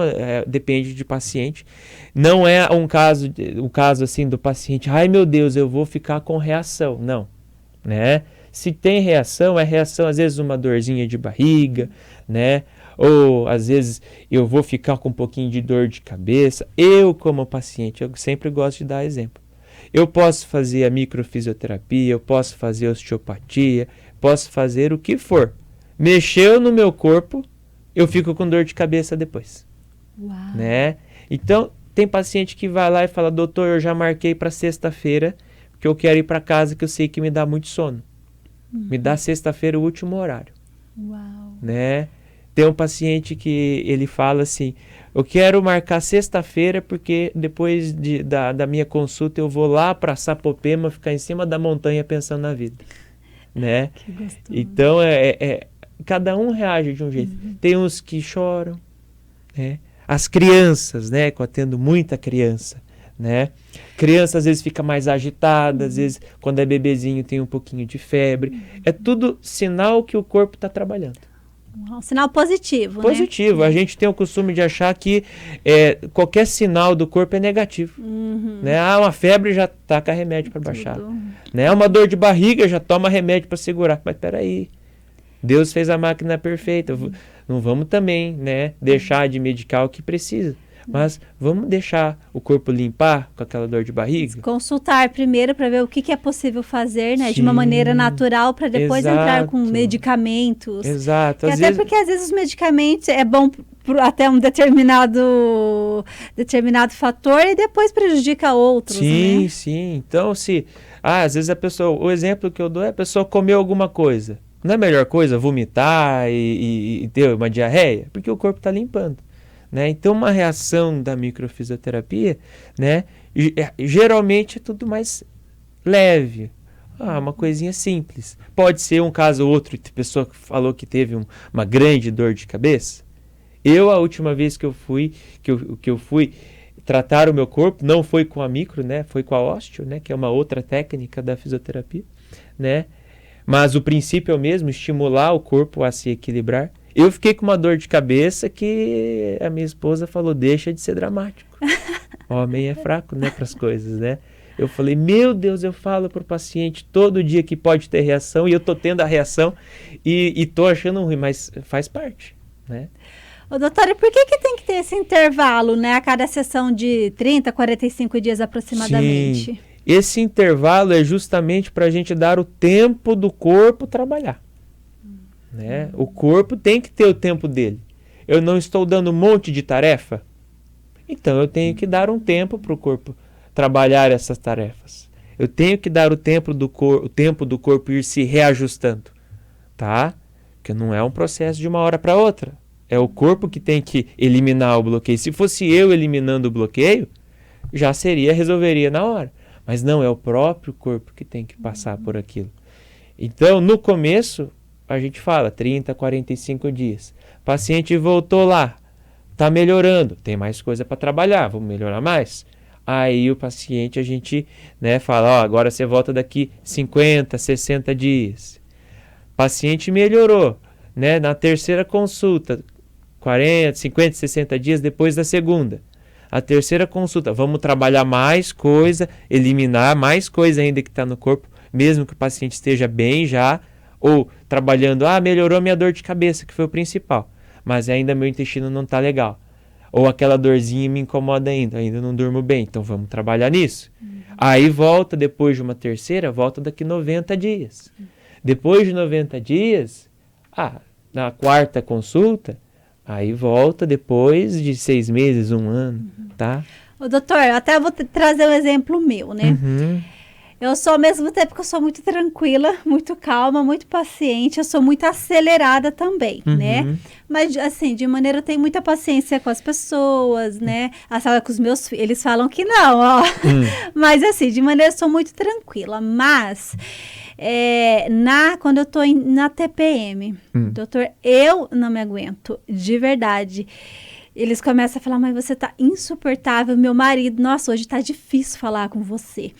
depende de paciente. Não é um caso assim do paciente, ai meu Deus, eu vou ficar com reação. Não, né? Se tem reação, é reação às vezes uma dorzinha de barriga, né? Ou às vezes eu vou ficar com um pouquinho de dor de cabeça. Eu como paciente, eu sempre gosto de dar exemplo. Eu posso fazer a microfisioterapia, eu posso fazer osteopatia, posso fazer o que for. Mexeu no meu corpo, eu fico com dor de cabeça depois. Uau. Né? Então, tem paciente que vai lá e fala, doutor, eu já marquei para sexta-feira, porque eu quero ir para casa que eu sei que me dá muito sono. Me dá sexta-feira o último horário. Uau. Né? Tem um paciente que ele fala assim, eu quero marcar sexta-feira porque depois da minha consulta eu vou lá para Sapopema, ficar em cima da montanha pensando na vida. Né? Que gostoso. Então, cada um reage de um jeito. Tem uns que choram, né? As crianças, né? Que eu atendo muita criança, né? Criança às vezes fica mais agitada, às vezes quando é bebezinho tem um pouquinho de febre. É tudo sinal que o corpo está trabalhando. Um sinal positivo, Positivo. Né? A gente tem o costume de achar que qualquer sinal do corpo é negativo. Né? Uma febre já taca remédio para baixar. Né? Uma dor de barriga já toma remédio para segurar. Mas peraí, Deus fez a máquina perfeita. Não vamos também, né, deixar de medicar o que precisa. Mas vamos deixar o corpo limpar com aquela dor de barriga? Consultar primeiro para ver o que é possível fazer, né? Sim, de uma maneira natural para depois entrar com medicamentos. Exato. Até porque às vezes os medicamentos é bom até um determinado fator e depois prejudica outros, sim, né? Sim. Então, às vezes o exemplo que eu dou é a pessoa comeu alguma coisa. Não é a melhor coisa vomitar e ter uma diarreia? Porque o corpo está limpando. Né? Então, uma reação da microfisioterapia, né, geralmente é tudo mais leve. Uma coisinha simples. Pode ser um caso ou outro, a pessoa que falou que teve uma grande dor de cabeça. A última vez que eu fui tratar o meu corpo, não foi com a micro, né, foi com a osteo, né, que é uma outra técnica da fisioterapia, né? Mas o princípio é o mesmo, estimular o corpo a se equilibrar. Eu fiquei com uma dor de cabeça que a minha esposa falou, deixa de ser dramático. Homem é fraco, né, para as coisas, né? Eu falei, meu Deus, eu falo para o paciente todo dia que pode ter reação e eu tô tendo a reação e tô achando ruim, mas faz parte, né? Ô, doutora, e por que tem que ter esse intervalo, né, a cada sessão de 30, 45 dias aproximadamente? Sim, esse intervalo é justamente para a gente dar o tempo do corpo trabalhar. Né? O corpo tem que ter o tempo dele. Eu não estou dando um monte de tarefa, então eu tenho que dar um tempo para o corpo trabalhar essas tarefas. Eu tenho que dar o tempo do corpo ir se reajustando, tá? porque não é um processo de uma hora para outra. É o corpo que tem que eliminar o bloqueio. Se fosse eu eliminando o bloqueio, já resolveria na hora. Mas não, é o próprio corpo que tem que passar por aquilo. Então, no começo, a gente fala 30, 45 dias. O paciente voltou lá, está melhorando, tem mais coisa para trabalhar, vamos melhorar mais. Aí o paciente, a gente fala, agora você volta daqui 50, 60 dias. O paciente melhorou, na terceira consulta, 40, 50, 60 dias depois da segunda. A terceira consulta, vamos trabalhar mais coisa, eliminar mais coisa ainda que está no corpo, mesmo que o paciente esteja bem já, ou trabalhando, melhorou minha dor de cabeça, que foi o principal, mas ainda meu intestino não está legal. Ou aquela dorzinha me incomoda ainda não durmo bem, então vamos trabalhar nisso. Aí volta, depois de uma terceira, volta daqui 90 dias. Depois de 90 dias, na quarta consulta, aí volta depois de 6 meses, 1 ano, tá? Ô, doutor, até vou trazer um exemplo meu, né? Eu sou, ao mesmo tempo que eu sou muito tranquila, muito calma, muito paciente, eu sou muito acelerada também, né? Mas, assim, de maneira, eu tenho muita paciência com as pessoas, né? Com os meus filhos, eles falam que não, ó. Mas, assim, de maneira, eu sou muito tranquila. Mas, quando eu tô na TPM, doutor, eu não me aguento, de verdade. Eles começam a falar, mas você tá insuportável, meu marido, nossa, hoje tá difícil falar com você.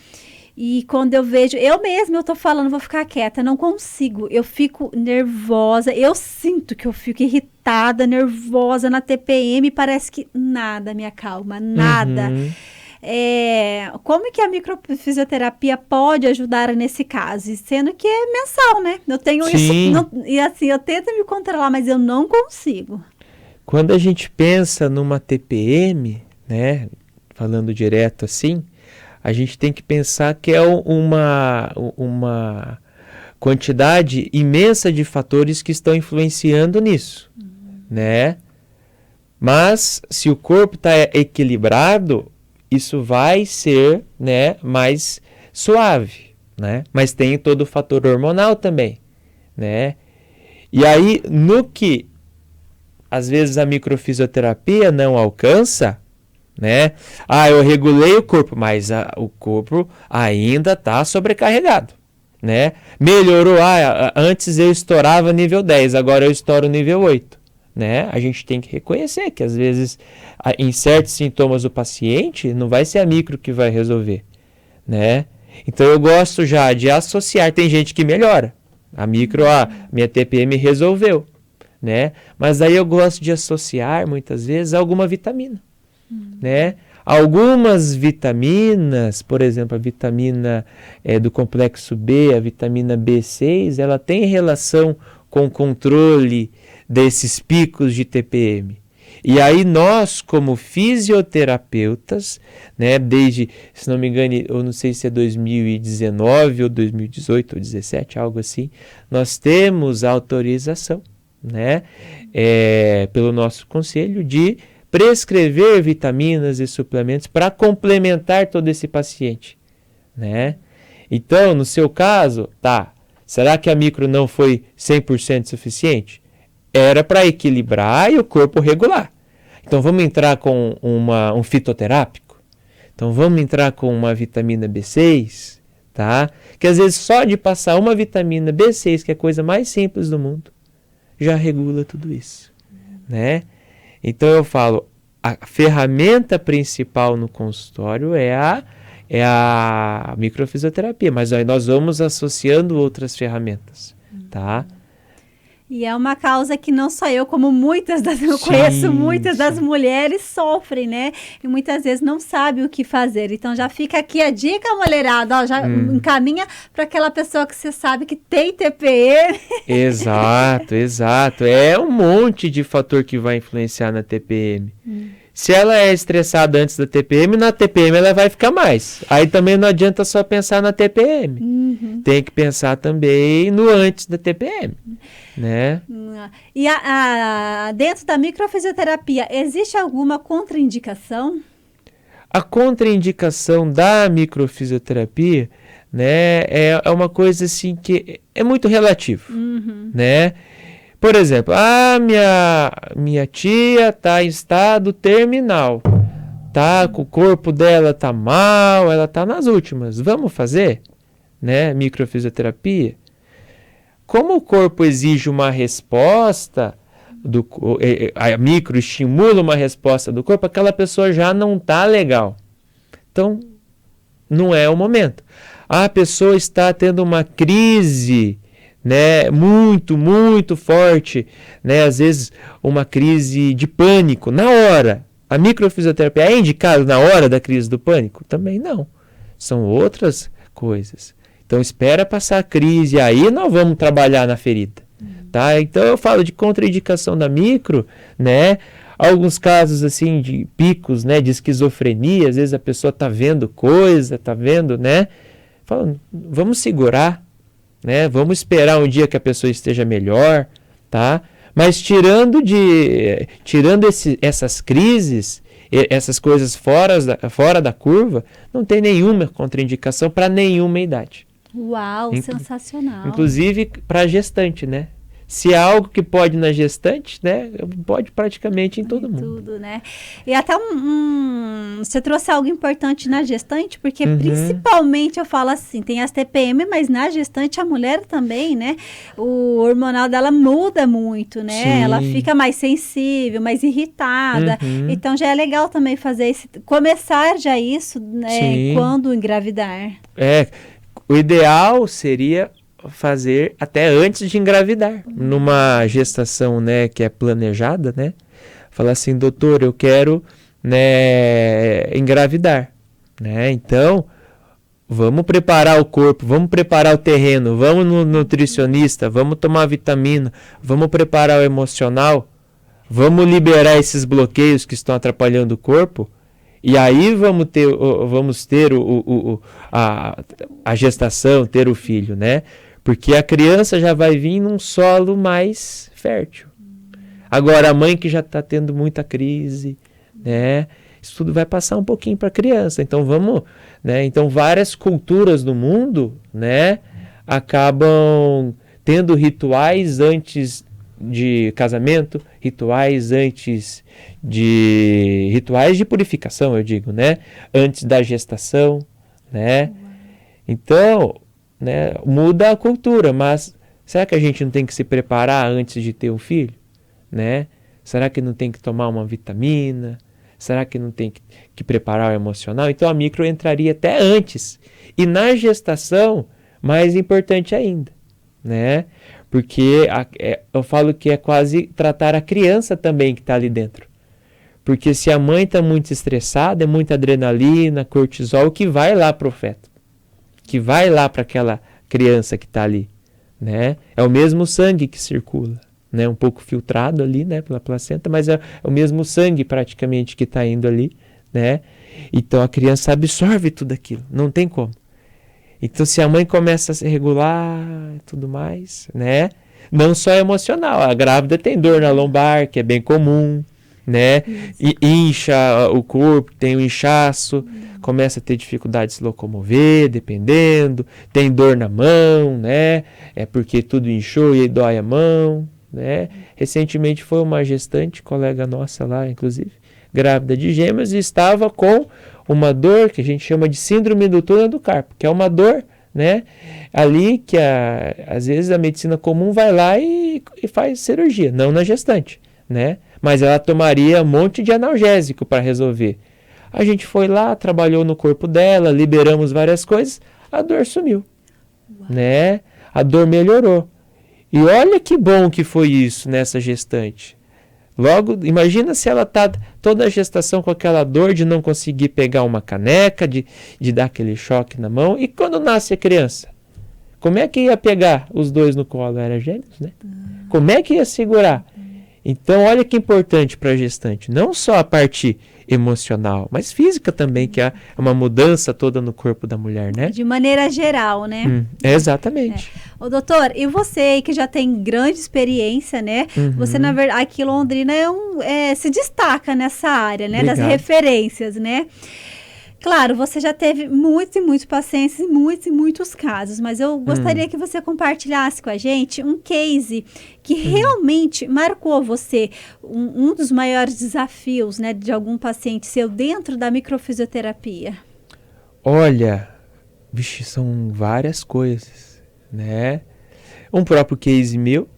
E quando eu vejo, eu tô falando, vou ficar quieta, não consigo, eu fico nervosa, eu sinto que eu fico irritada, nervosa na TPM, parece que nada me acalma, nada. Como que a microfisioterapia pode ajudar nesse caso? Sendo que é mensal, né? Eu tenho isso, e assim, eu tento me controlar, mas eu não consigo. Quando a gente pensa numa TPM, falando direto assim, a gente tem que pensar que é uma quantidade imensa de fatores que estão influenciando nisso, Mas, se o corpo está equilibrado, isso vai ser, mais suave, Mas tem todo o fator hormonal também, E aí, no que, às vezes, a microfisioterapia não alcança, eu regulei o corpo, mas o corpo ainda está sobrecarregado, Melhorou, antes eu estourava nível 10, agora eu estouro nível 8, A gente tem que reconhecer que às vezes em certos sintomas do paciente não vai ser a micro que vai resolver, Então eu gosto já de associar, tem gente que melhora, a micro, minha TPM resolveu, Mas aí eu gosto de associar muitas vezes alguma vitamina. Algumas vitaminas, por exemplo, a vitamina do complexo B, a vitamina B6, ela tem relação com o controle desses picos de TPM. E aí nós, como fisioterapeutas, desde, se não me engano, eu não sei se é 2019 ou 2018 ou 2017, algo assim, nós temos autorização, pelo nosso conselho de prescrever vitaminas e suplementos para complementar todo esse paciente, Então, no seu caso, será que a micro não foi 100% suficiente? Era para equilibrar e o corpo regular. Então, vamos entrar com um fitoterápico? Então, vamos entrar com uma vitamina B6, Que às vezes só de passar uma vitamina B6, que é a coisa mais simples do mundo, já regula tudo isso, Então eu falo, a ferramenta principal no consultório é a microfisioterapia, mas aí nós vamos associando outras ferramentas, E é uma causa que não só eu, como eu conheço muitas das mulheres sofrem, E muitas vezes não sabem o que fazer. Então já fica aqui a dica, mulherada, já encaminha para aquela pessoa que você sabe que tem TPM. Exato. É um monte de fator que vai influenciar na TPM. Se ela é estressada antes da TPM, na TPM ela vai ficar mais. Aí também não adianta só pensar na TPM. Tem que pensar também no antes da TPM, E dentro da microfisioterapia, existe alguma contraindicação? A contraindicação da microfisioterapia, é uma coisa assim que é muito relativo, Por exemplo, minha tia está em estado terminal, tá? O corpo dela tá mal, ela tá nas últimas. Vamos fazer, né? Microfisioterapia. Como o corpo exige uma resposta, a micro estimula uma resposta do corpo, aquela pessoa já não tá legal. Então, não é o momento. A pessoa está tendo uma crise, né, muito, muito forte, né, às vezes uma crise de pânico, na hora. A microfisioterapia é indicada na hora da crise do pânico? Também não. São outras coisas. Então espera passar a crise, aí nós vamos trabalhar na ferida. Tá? Então eu falo de contraindicação da micro, né? Alguns casos assim de picos, né, de esquizofrenia, às vezes a pessoa está vendo coisa, está vendo, né? Falando, vamos segurar, né? Vamos esperar um dia que a pessoa esteja melhor, tá? Mas tirando essas crises, essas coisas fora da curva, não tem nenhuma contraindicação para nenhuma idade. Uau, sensacional. Inclusive para gestante, né? Se é algo que pode na gestante, né? Pode praticamente em todo mundo. Tudo, né? E até você trouxe algo importante na gestante, porque principalmente eu falo assim, tem as TPM, mas na gestante a mulher também, né? O hormonal dela muda muito, né? Sim. Ela fica mais sensível, mais irritada. Então já é legal também começar já isso, né? Sim. Quando engravidar. O ideal seria fazer até antes de engravidar, numa gestação, né, que é planejada, né, falar assim, doutor, eu quero, né, engravidar, né, então vamos preparar o corpo, vamos preparar o terreno, vamos no nutricionista, vamos tomar vitamina, vamos preparar o emocional, vamos liberar esses bloqueios que estão atrapalhando o corpo. E aí vamos ter a gestação, ter o filho, né? Porque a criança já vai vir num solo mais fértil. Agora, a mãe que já está tendo muita crise, né? Isso tudo vai passar um pouquinho para a criança. Então, né? Então, várias culturas do mundo, né? Acabam tendo rituais antes de casamento, rituais de purificação, eu digo, né? Antes da gestação, né? Então, né, muda a cultura, mas será que a gente não tem que se preparar antes de ter um filho, né? Será que não tem que tomar uma vitamina? Será que não tem que preparar o emocional? Então a micro entraria até antes. E na gestação, mais importante ainda, né? Porque eu falo que é quase tratar a criança também que está ali dentro. Porque se a mãe está muito estressada, é muita adrenalina, cortisol, que vai lá para o feto, que vai lá para aquela criança que está ali, né? É o mesmo sangue que circula, né? Um pouco filtrado ali, né, pela placenta, mas é o mesmo sangue praticamente que está indo ali, né? Então a criança absorve tudo aquilo, não tem como. Então se a mãe começa a se regular e tudo mais, né? Não só emocional, a grávida tem dor na lombar, que é bem comum, né? E incha o corpo, tem um inchaço, começa a ter dificuldade de se locomover, dependendo, tem dor na mão, né? É porque tudo inchou e aí dói a mão, né? Recentemente foi uma gestante, colega nossa lá, inclusive, grávida de gêmeos, e estava com uma dor que a gente chama de síndrome do túnel do carpo, que é uma dor, né? Ali que às vezes a medicina comum vai lá e faz cirurgia, não na gestante, né? Mas ela tomaria um monte de analgésico para resolver. A gente foi lá, trabalhou no corpo dela, liberamos várias coisas, a dor sumiu, né? A dor melhorou. E olha que bom que foi isso nessa gestante. Logo, imagina se ela está toda a gestação com aquela dor de não conseguir pegar uma caneca, de dar aquele choque na mão. E quando nasce a criança? Como é que ia pegar os dois no colo? Era gêmeos, né? Como é que ia segurar? Então, olha que importante para a gestante. Não só a parte emocional, mas física também, que é uma mudança toda no corpo da mulher, né? De maneira geral, né? Exatamente. Ô, doutor, e você aí que já tem grande experiência, né? Você, na verdade, aqui em Londrina se destaca nessa área, né? Obrigado. Das referências, né? Claro, você já teve muitos e muitos pacientes e muitos casos, mas eu gostaria que você compartilhasse com a gente um case que realmente marcou você, um dos maiores desafios, né, de algum paciente seu dentro da microfisioterapia. Olha, vixe, são várias coisas, né? Um próprio case meu,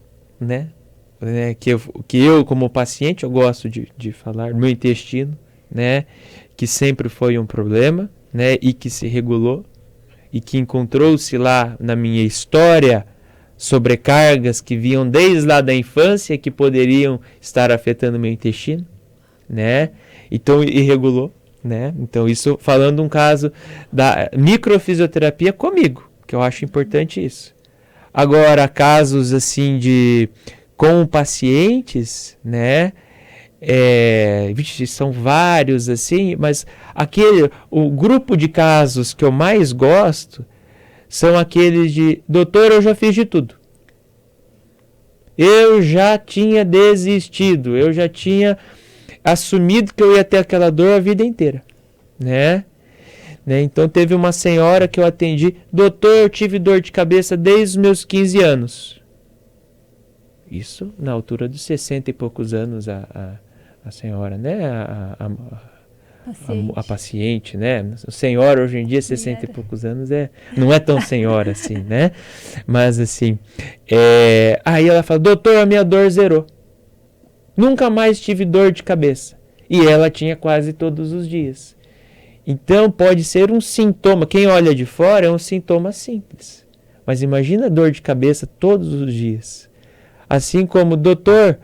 né? Que eu como paciente, eu gosto de falar, meu intestino, né? Que sempre foi um problema, né? E que se regulou, e que encontrou-se lá na minha história sobrecargas que vinham desde lá da infância, que poderiam estar afetando meu intestino, né? Então, e regulou, né? Então, isso falando um caso da microfisioterapia comigo, que eu acho importante isso. Agora, casos assim com pacientes, né? São vários assim, mas o grupo de casos que eu mais gosto são aqueles de: doutor, eu já fiz de tudo. Eu já tinha desistido, eu já tinha assumido que eu ia ter aquela dor a vida inteira, né? Então teve uma senhora que eu atendi: doutor, eu tive dor de cabeça desde os meus 15 anos. Isso na altura dos 60 e poucos anos a senhora, né? A paciente, né? Senhora hoje em dia, 60 e poucos anos, não é tão senhora assim, né? Mas assim, aí ela fala: doutor, a minha dor zerou. Nunca mais tive dor de cabeça. E ela tinha quase todos os dias. Então pode ser um sintoma, quem olha de fora é um sintoma simples. Mas imagina dor de cabeça todos os dias. Assim como: doutor,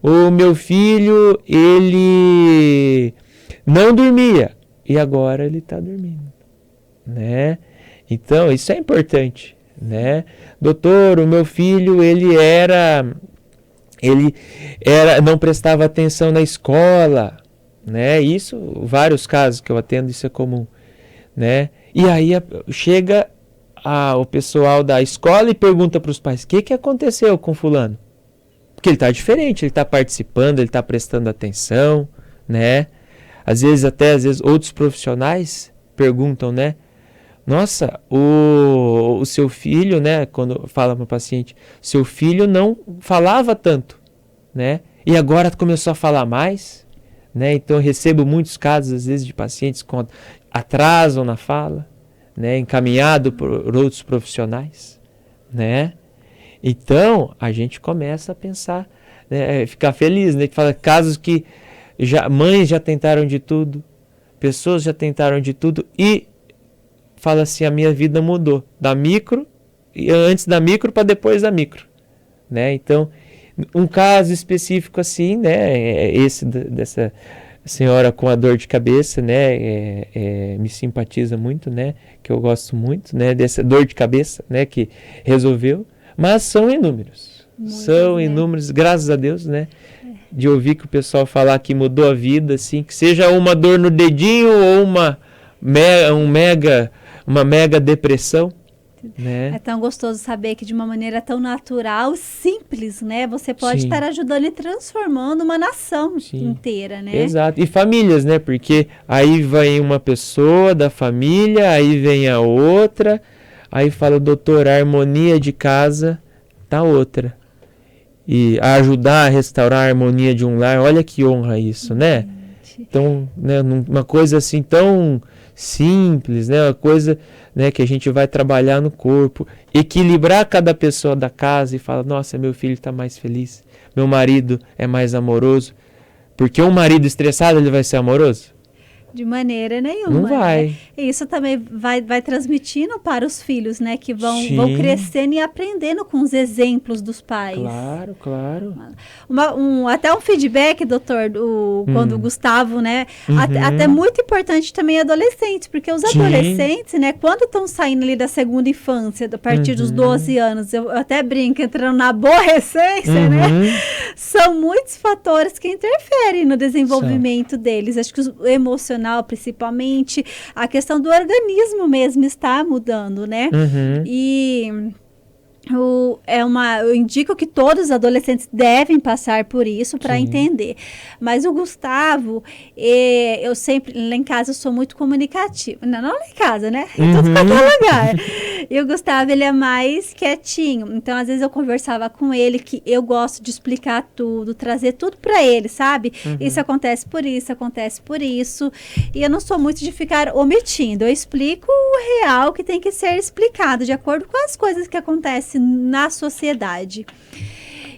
o meu filho, ele não dormia e agora ele está dormindo, né? Então, isso é importante, né? Doutor, o meu filho, ele não prestava atenção na escola, né? Isso, vários casos que eu atendo, isso é comum, né? E aí chega o pessoal da escola e pergunta para os pais: o que aconteceu com fulano? Porque ele está diferente, ele está participando, ele está prestando atenção, né? Às vezes outros profissionais perguntam, né? Nossa, o seu filho, né? Quando fala para o paciente, seu filho não falava tanto, né? E agora começou a falar mais, né? Então eu recebo muitos casos, às vezes, de pacientes com atraso na fala, né? Encaminhado por outros profissionais, né? Então, a gente começa a pensar, né, ficar feliz, né? Que fala casos que mães já tentaram de tudo, pessoas já tentaram de tudo e fala assim: a minha vida mudou antes da micro para depois da micro, né? Então, um caso específico assim, né? Esse dessa senhora com a dor de cabeça, né? Me simpatiza muito, né? Que eu gosto muito, né? Dessa dor de cabeça, né? Que resolveu. Mas são inúmeros. São inúmeros, graças a Deus, né? De ouvir que o pessoal falar que mudou a vida, assim, que seja uma dor no dedinho ou uma mega depressão, né? É tão gostoso saber que de uma maneira tão natural, simples, né? Você pode estar ajudando e transformando uma nação inteira, né? Exato. E famílias, né? Porque aí vem uma pessoa da família, aí vem a outra. Aí fala: doutor, a harmonia de casa tá outra. E a ajudar a restaurar a harmonia de um lar, olha que honra isso, né? Então, né, uma coisa assim tão simples, né? Uma coisa, né, que a gente vai trabalhar no corpo, equilibrar cada pessoa da casa e falar: nossa, meu filho está mais feliz, meu marido é mais amoroso. Porque um marido estressado, ele vai ser amoroso? De maneira nenhuma. Não vai. Né? E isso também vai transmitindo para os filhos, né? Que vão crescendo e aprendendo com os exemplos dos pais. Claro, claro. Até um feedback, doutor, quando o Gustavo, né? Até muito importante também adolescentes, porque os adolescentes, né? Quando estão saindo ali da segunda infância, a partir dos 12 anos, eu até brinco, entrando na aborrecência, né? São muitos fatores que interferem no desenvolvimento deles. Acho que o emocional, principalmente, a questão do organismo mesmo está mudando, né? E Eu indico que todos os adolescentes devem passar por isso para entender. Mas o Gustavo, eu sempre, lá em casa, eu sou muito comunicativa. Não lá em casa, né? Em todo qualquer lugar. E o Gustavo, ele é mais quietinho. Então, às vezes, eu conversava com ele que eu gosto de explicar tudo, trazer tudo para ele, sabe? Isso acontece por isso, acontece por isso. E eu não sou muito de ficar omitindo. Eu explico o real que tem que ser explicado, de acordo com as coisas que acontecem na sociedade.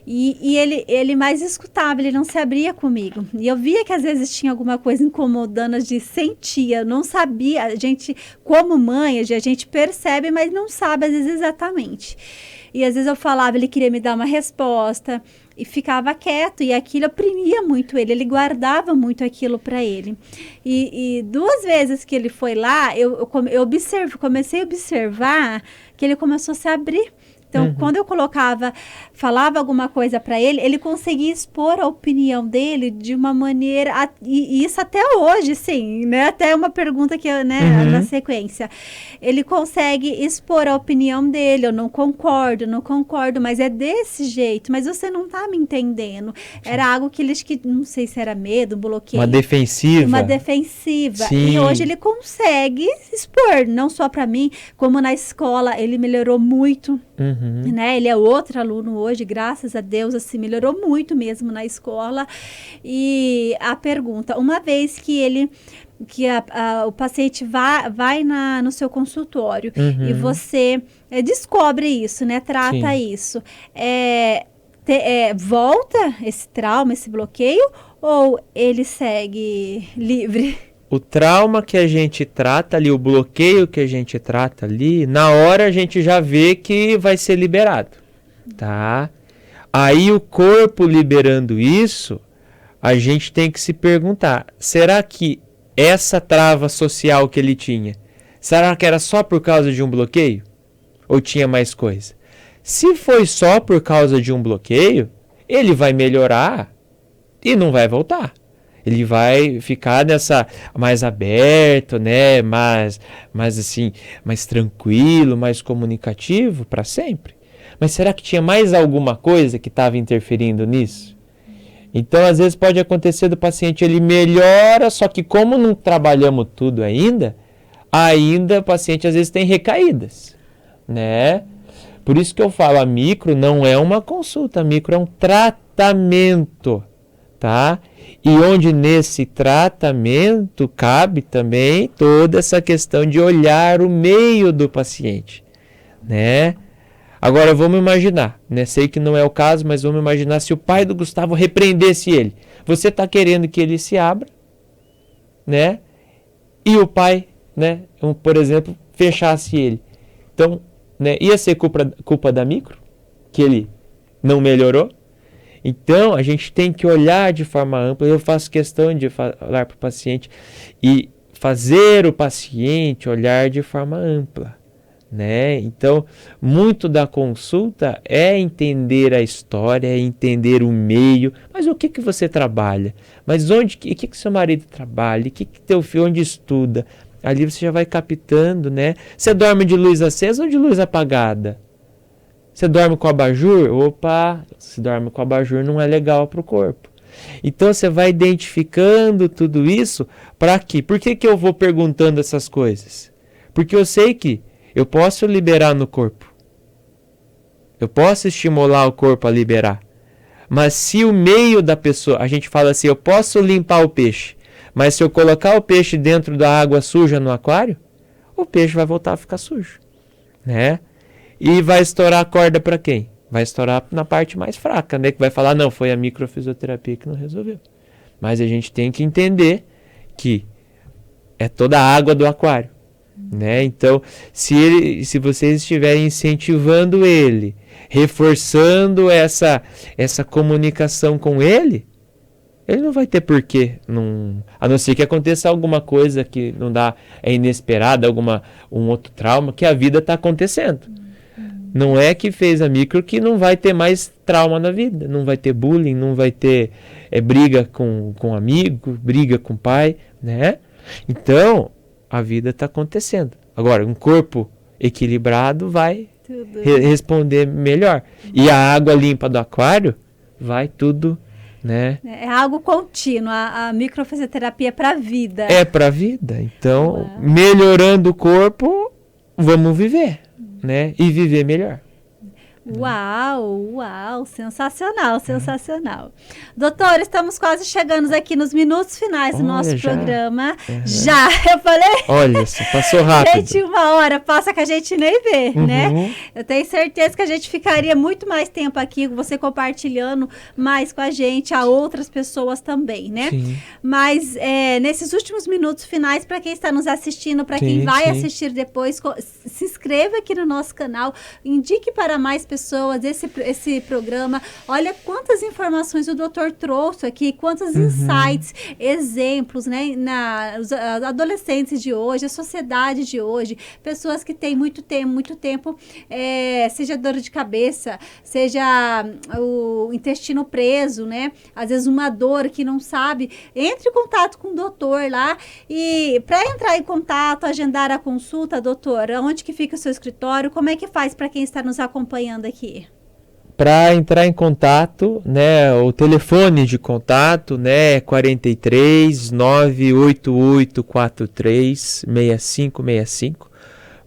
E ele mais escutava, ele não se abria comigo. E eu via que às vezes tinha alguma coisa incomodando, a gente sentia, eu não sabia. A gente, como mãe, a gente percebe, mas não sabe às vezes exatamente. E às vezes eu falava, ele queria me dar uma resposta e ficava quieto, e aquilo oprimia muito ele guardava muito aquilo para ele. E 2 vezes que ele foi lá, eu comecei a observar que ele começou a se abrir. Então, quando eu falava alguma coisa para ele, ele conseguia expor a opinião dele de uma maneira, e isso até hoje, sim, né? Até uma pergunta que, né, na sequência. Ele consegue expor a opinião dele, eu não concordo, mas é desse jeito, mas você não tá me entendendo. Era algo que não sei se era medo, bloqueio. Uma defensiva. Sim. E hoje ele consegue expor, não só para mim, como na escola, ele melhorou muito. Né? Ele é outro aluno hoje, graças a Deus, assim, melhorou muito mesmo na escola. E a pergunta, uma vez que o paciente vai no seu consultório e você descobre isso, né? Trata isso. Volta esse trauma, esse bloqueio, ou ele segue livre? O trauma que a gente trata ali, o bloqueio que a gente trata ali, na hora a gente já vê que vai ser liberado, tá? Aí o corpo liberando isso, a gente tem que se perguntar, será que essa trava social que ele tinha, será que era só por causa de um bloqueio? Ou tinha mais coisa? Se foi só por causa de um bloqueio, ele vai melhorar e não vai voltar. Ele vai ficar mais aberto, né? mais assim, mais tranquilo, mais comunicativo para sempre. Mas será que tinha mais alguma coisa que estava interferindo nisso? Então, às vezes pode acontecer do paciente, ele melhora, só que como não trabalhamos tudo ainda o paciente às vezes tem recaídas, né? Por isso que eu falo, a micro não é uma consulta, a micro é um tratamento, tá? E onde nesse tratamento cabe também toda essa questão de olhar o meio do paciente, né? Agora vamos imaginar, né? Sei que não é o caso, mas vamos imaginar se o pai do Gustavo repreendesse ele. Você está querendo que ele se abra, né? E o pai, né? Por exemplo, fechasse ele. Então, né? Ia ser culpa da micro, que ele não melhorou. Então, a gente tem que olhar de forma ampla. Eu faço questão de falar para o paciente e fazer o paciente olhar de forma ampla, né? Então, muito da consulta é entender a história, é entender o meio. Mas o que você trabalha? Mas o que seu marido trabalha? O que teu filho onde estuda? Ali você já vai captando, né? Você dorme de luz acesa ou de luz apagada? Você dorme com abajur? Opa, se dorme com abajur não é legal para o corpo. Então você vai identificando tudo isso para quê? Por que eu vou perguntando essas coisas? Porque eu sei que eu posso liberar no corpo. Eu posso estimular o corpo a liberar. Mas se o meio da pessoa, a gente fala assim, eu posso limpar o peixe, mas se eu colocar o peixe dentro da água suja no aquário, o peixe vai voltar a ficar sujo, né? E vai estourar a corda para quem? Vai estourar na parte mais fraca, né? Que vai falar, não, foi a microfisioterapia que não resolveu. Mas a gente tem que entender que é toda a água do aquário, né? Então, se vocês estiverem incentivando ele, reforçando essa comunicação com ele não vai ter porquê, a não ser que aconteça alguma coisa que não dá, é inesperada, um outro trauma, que a vida está acontecendo. Não é que fez a micro que não vai ter mais trauma na vida, não vai ter bullying, não vai ter briga com amigo, briga com pai, né? Então, a vida está acontecendo. Agora, um corpo equilibrado vai responder melhor. E a água limpa do aquário vai tudo, né? É algo contínuo, a microfisioterapia para a vida. É para a vida. Então, melhorando o corpo, vamos viver, né? E viver melhor. Uau, sensacional. Doutor, estamos quase chegando aqui nos minutos finais do nosso programa. Já, eu falei? Olha, passou rápido. Gente, 1 hora passa que a gente nem vê, né? Eu tenho certeza que a gente ficaria muito mais tempo aqui, você compartilhando mais com a gente, a outras pessoas também, né? Sim. Mas nesses últimos minutos finais, para quem está nos assistindo, para quem vai assistir depois, se inscreva aqui no nosso canal, indique para mais pessoas esse programa. Olha quantas informações o doutor trouxe aqui, quantos insights, exemplos, né? Os adolescentes de hoje, a sociedade de hoje, pessoas que têm muito tempo, seja dor de cabeça, seja o intestino preso, né? Às vezes uma dor que não sabe. Entre em contato com o doutor lá e para entrar em contato, agendar a consulta, doutor, onde que fica o seu escritório? Como é que faz para quem está nos acompanhando aqui? Para entrar em contato, né, o telefone de contato, né, é 43 988 43 6565.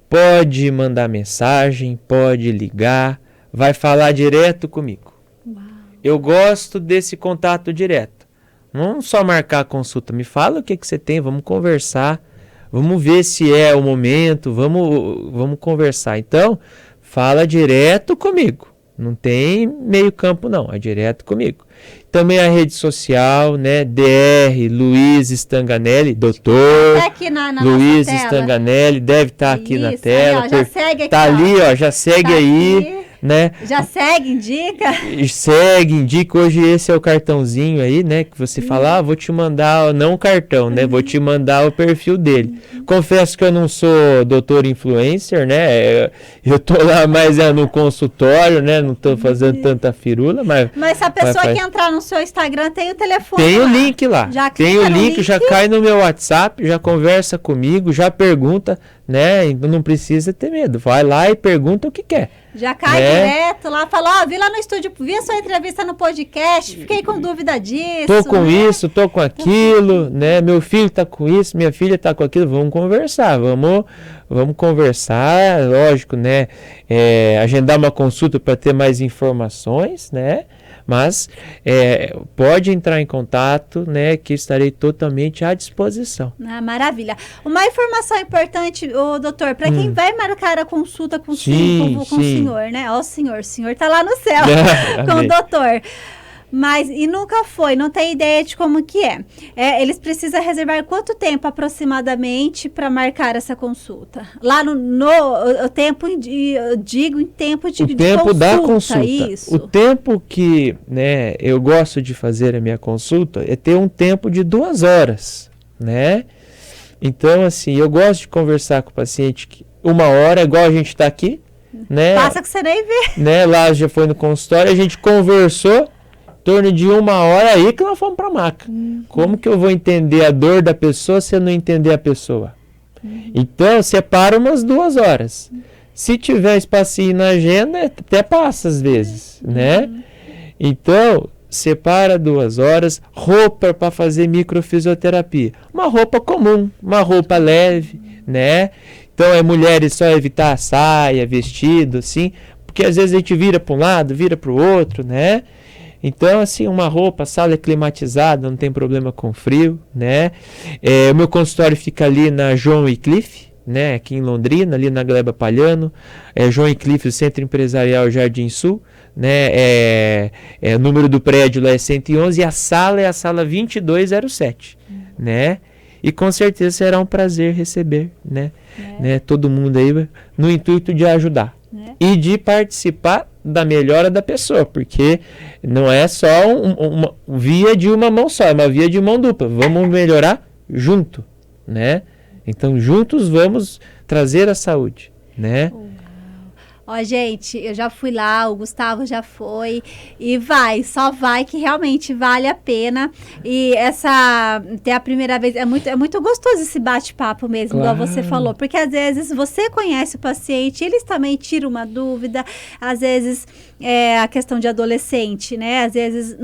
Pode mandar mensagem, pode ligar, vai falar direto comigo. Uau. Eu gosto desse contato direto. Não só marcar a consulta, me fala o que você tem, vamos conversar, vamos ver se é o momento, vamos conversar. Então, fala direto comigo. Não tem meio campo, não. É direto comigo. Também a rede social, né? DR Luiz Stanganelli, doutor aqui na Luiz Stanganelli, deve estar aqui na tela. Aí, ó, já segue aqui, tá ali, ó, já segue tá aí. Aqui. Né? Já segue, indica. Segue, indica. Hoje esse é o cartãozinho aí, né? Que você fala, vou te mandar, não o cartão, né? Vou te mandar o perfil dele. Confesso que eu não sou doutor influencer, né? Eu tô lá mais no consultório, né? Não tô fazendo tanta firula, mas se a pessoa que entrar no seu Instagram, tem o telefone tem lá. O link lá. Tem o link, já cai no meu WhatsApp, já conversa comigo, já pergunta, né? Então não precisa ter medo. Vai lá e pergunta o que quer. Já cai direto lá, fala, vi lá no estúdio, vi a sua entrevista no podcast, fiquei com dúvida disso. Tô com isso, tô com aquilo, né? Meu filho tá com isso, minha filha tá com aquilo, vamos conversar, vamos conversar, lógico, né? Agendar uma consulta para ter mais informações, né? Mas pode entrar em contato, né, que estarei totalmente à disposição. Maravilha. Uma informação importante, doutor, para quem vai marcar a consulta com o senhor, né? Ó, o senhor tá lá no céu com o doutor. Mas, e nunca foi, não tem ideia de como que é. Eles precisam reservar quanto tempo aproximadamente para marcar essa consulta? Lá no tempo, eu digo em tempo de consulta. O tempo da consulta. Isso. O tempo que, né, eu gosto de fazer a minha consulta é ter um tempo de 2 horas, né? Então, assim, eu gosto de conversar com o paciente 1 hora, igual a gente está aqui, né? Passa que você nem vê. Né? Lá já foi no consultório, a gente conversou, em torno de 1 hora aí que nós fomos para a maca. Como que eu vou entender a dor da pessoa se eu não entender a pessoa? Então, separa umas 2 horas. Se tiver espacinho na agenda, até passa às vezes, né? Então, separa 2 horas, roupa para fazer microfisioterapia. Uma roupa comum, uma roupa leve, né? Então, mulheres só evitar saia, vestido, assim, porque às vezes a gente vira para um lado, vira para o outro, né? Então, assim, uma roupa, a sala é climatizada, não tem problema com frio, né? O meu consultório fica ali na João e Cliff, né? Aqui em Londrina, ali na Gleba Palhano. João e Cliff, o Centro Empresarial Jardim Sul, né? O número do prédio lá é 111 e a sala é a sala 2207, né? E com certeza será um prazer receber, né? Todo mundo aí no intuito de ajudar. E de participar da melhora da pessoa, porque não é só uma via de uma mão só, é uma via de mão dupla. Vamos melhorar junto, né? Então, juntos vamos trazer a saúde, né? Ó, gente, eu já fui lá, o Gustavo já foi e só vai que realmente vale a pena. E ter a primeira vez, é muito gostoso esse bate-papo mesmo, Claro. igual você falou, porque às vezes você conhece o paciente, eles também tiram uma dúvida, às vezes a questão de adolescente, né? Às vezes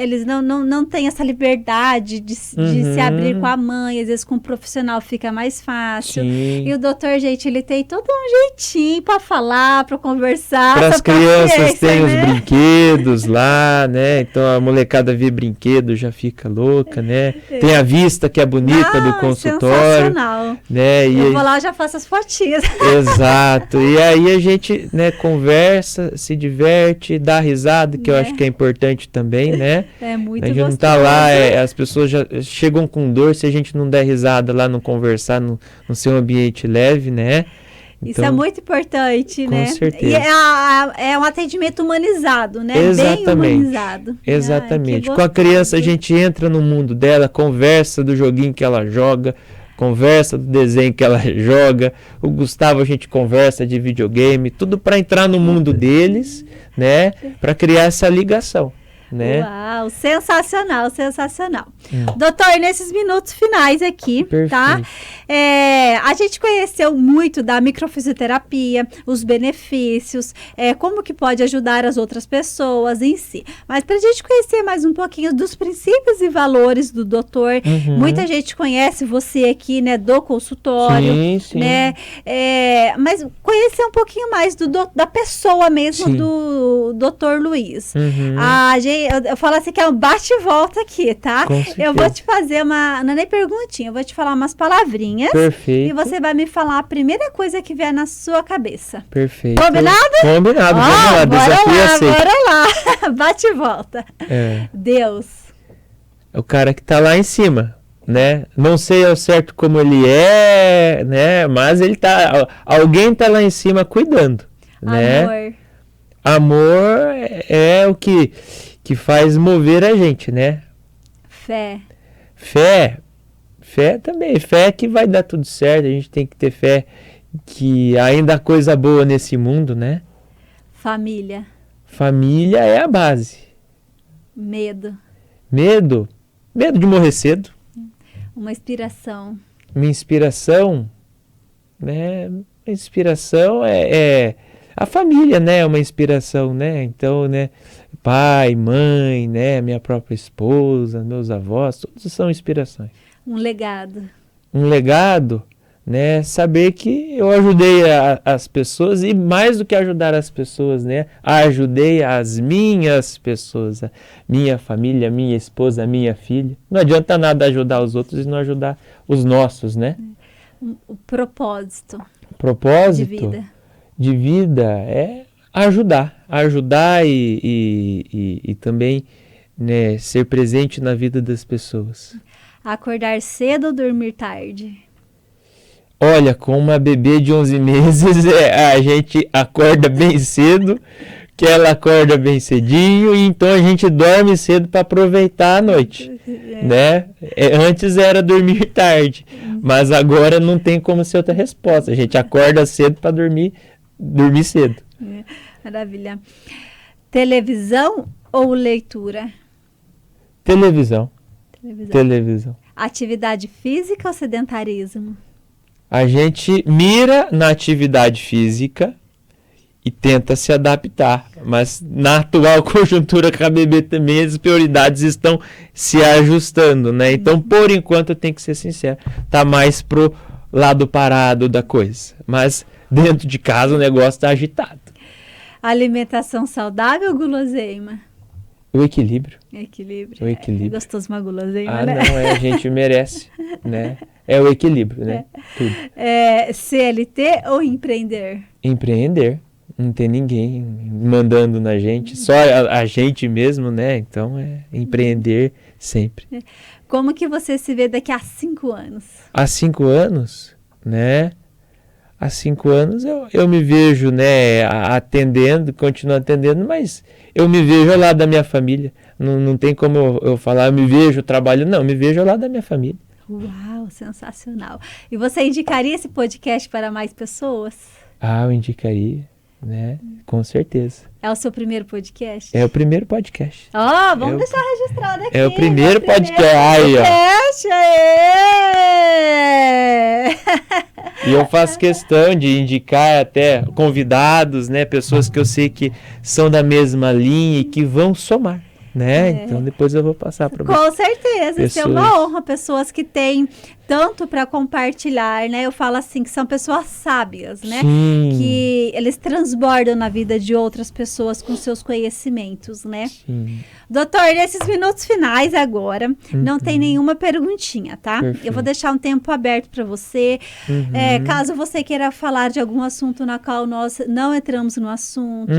eles não têm essa liberdade de se abrir com a mãe, às vezes com o profissional fica mais fácil. Sim. E o doutor, gente, ele tem todo um jeitinho para falar, para conversar. Para as crianças tem os né? brinquedos lá, né? Então a molecada vê brinquedo, já fica louca, né? Tem a vista que é bonita do consultório, sensacional. né? E eu vou lá, já faço as fotinhas. Exato. E aí a gente, né, conversa, se diverte, dá risada, que eu acho que é importante também, né? É muito A gente gostoso. não tá lá, as pessoas já chegam com dor se a gente não der risada lá, não conversar, não ser um ambiente leve, né? Isso é muito importante, com né? certeza. E é um atendimento humanizado, né? Exatamente. Bem humanizado. Exatamente. Com a criança a gente entra no mundo dela, conversa do joguinho que ela joga, conversa do desenho que ela joga. O Gustavo a gente conversa de videogame, tudo para entrar no mundo deles, né? Para criar essa ligação. Né? Uau, sensacional, sensacional. Doutor, nesses minutos finais aqui, Perfeito. Tá? A gente conheceu muito da microfisioterapia, os benefícios, como que pode ajudar as outras pessoas em si. Mas para a gente conhecer mais um pouquinho dos princípios e valores do doutor, muita gente conhece você aqui, né, do consultório, sim. né? Mas conhecer um pouquinho mais da pessoa mesmo, do doutor Luiz. Eu falo assim que é um bate-volta aqui, tá? Eu vou te fazer não é nem perguntinha, eu vou te falar umas palavrinhas. Perfeito. E você vai me falar a primeira coisa que vier na sua cabeça. Perfeito. Combinado? Combinado, vamos lá, desafio aceito. Bora lá, bate-volta. Deus. É o cara que tá lá em cima, né? Não sei ao certo como ele é, né? Mas alguém tá lá em cima cuidando, né? Amor é o que faz mover a gente, né? Fé também. Fé que vai dar tudo certo. A gente tem que ter fé que ainda há coisa boa nesse mundo, né? Família é a base. Medo de morrer cedo. Uma inspiração. Minha inspiração, né? A inspiração é a família, né? É uma inspiração, né? Então, né? Pai, mãe, né? Minha própria esposa, meus avós, todos são inspirações. Um legado, né? Saber que eu ajudei as pessoas e mais do que ajudar as pessoas, né? Ajudei as minhas pessoas, a minha família, a minha esposa, a minha filha. Não adianta nada ajudar os outros e não ajudar os nossos, né? O propósito de vida é ajudar e também, né, ser presente na vida das pessoas. Acordar cedo ou dormir tarde? Olha, com uma bebê de 11 meses, a gente acorda bem cedo, que ela acorda bem cedinho, e então a gente dorme cedo para aproveitar a noite, né? Antes era dormir tarde, mas agora não tem como ser outra resposta. A gente acorda cedo para dormir cedo. Maravilha. Televisão ou leitura? Televisão. Atividade física ou sedentarismo? A gente mira na atividade física e tenta se adaptar, mas na atual conjuntura com a bebê também as prioridades estão se ajustando, né? Então, por enquanto, eu tenho que ser sincero, tá mais pro lado parado da coisa, mas dentro de casa o negócio tá agitado. Alimentação saudável ou guloseima? O equilíbrio. O equilíbrio. É gostoso uma guloseima, né? Não, a gente merece, né? É o equilíbrio, né? Tudo. CLT ou empreender? Empreender. Não tem ninguém mandando na gente, só a gente mesmo, né? Então, empreender sempre. Como que você se vê daqui a 5 anos? Há 5 anos, né? Há 5 anos eu me vejo, né, atendendo, continuo atendendo, mas eu me vejo ao lado da minha família. Não tem como eu falar, eu me vejo trabalhando, não, eu me vejo ao lado da minha família. Uau, sensacional. E você indicaria esse podcast para mais pessoas? Eu indicaria. né? Com certeza. É o seu primeiro podcast? É o primeiro podcast. Vamos deixar registrado aqui. É o primeiro podcast. Aí, ó. E eu faço questão de indicar até convidados, né? Pessoas que eu sei que são da mesma linha e que vão somar, né? Então depois eu vou passar para você. Com certeza, isso é uma honra. Pessoas que têm tanto para compartilhar, né? Eu falo assim, que são pessoas sábias, né? Sim. Que eles transbordam na vida de outras pessoas com seus conhecimentos, né? Sim. Doutor, nesses minutos finais agora, não tem nenhuma perguntinha, tá? Perfeito. Eu vou deixar um tempo aberto para você. Caso você queira falar de algum assunto na qual nós não entramos no assunto,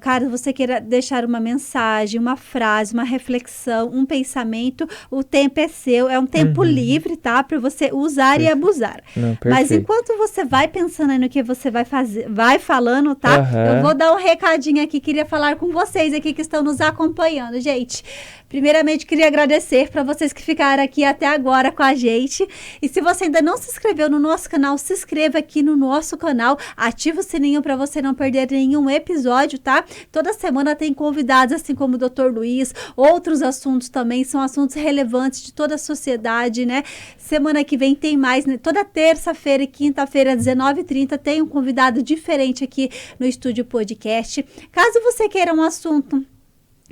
caso você queira deixar uma mensagem, uma frase, uma reflexão, um pensamento, o tempo é seu, é um tempo livre, tá? Para você usar e abusar. Não, mas enquanto você vai pensando aí no que você vai fazer, vai falando, tá? Eu vou dar um recadinho aqui, queria falar com vocês aqui que estão nos acompanhando, gente. Primeiramente, queria agradecer para vocês que ficaram aqui até agora com a gente. E se você ainda não se inscreveu no nosso canal, se inscreva aqui no nosso canal, ativa o sininho para você não perder nenhum episódio, tá? Toda semana tem convidados, assim como o Dr. Luiz, outros assuntos também, são assuntos relevantes de toda a sociedade, né? Semana que vem tem mais, né? Toda terça-feira e quinta-feira, às 19h30, tem um convidado diferente aqui no Estúdio Podcast. Caso você queira um assunto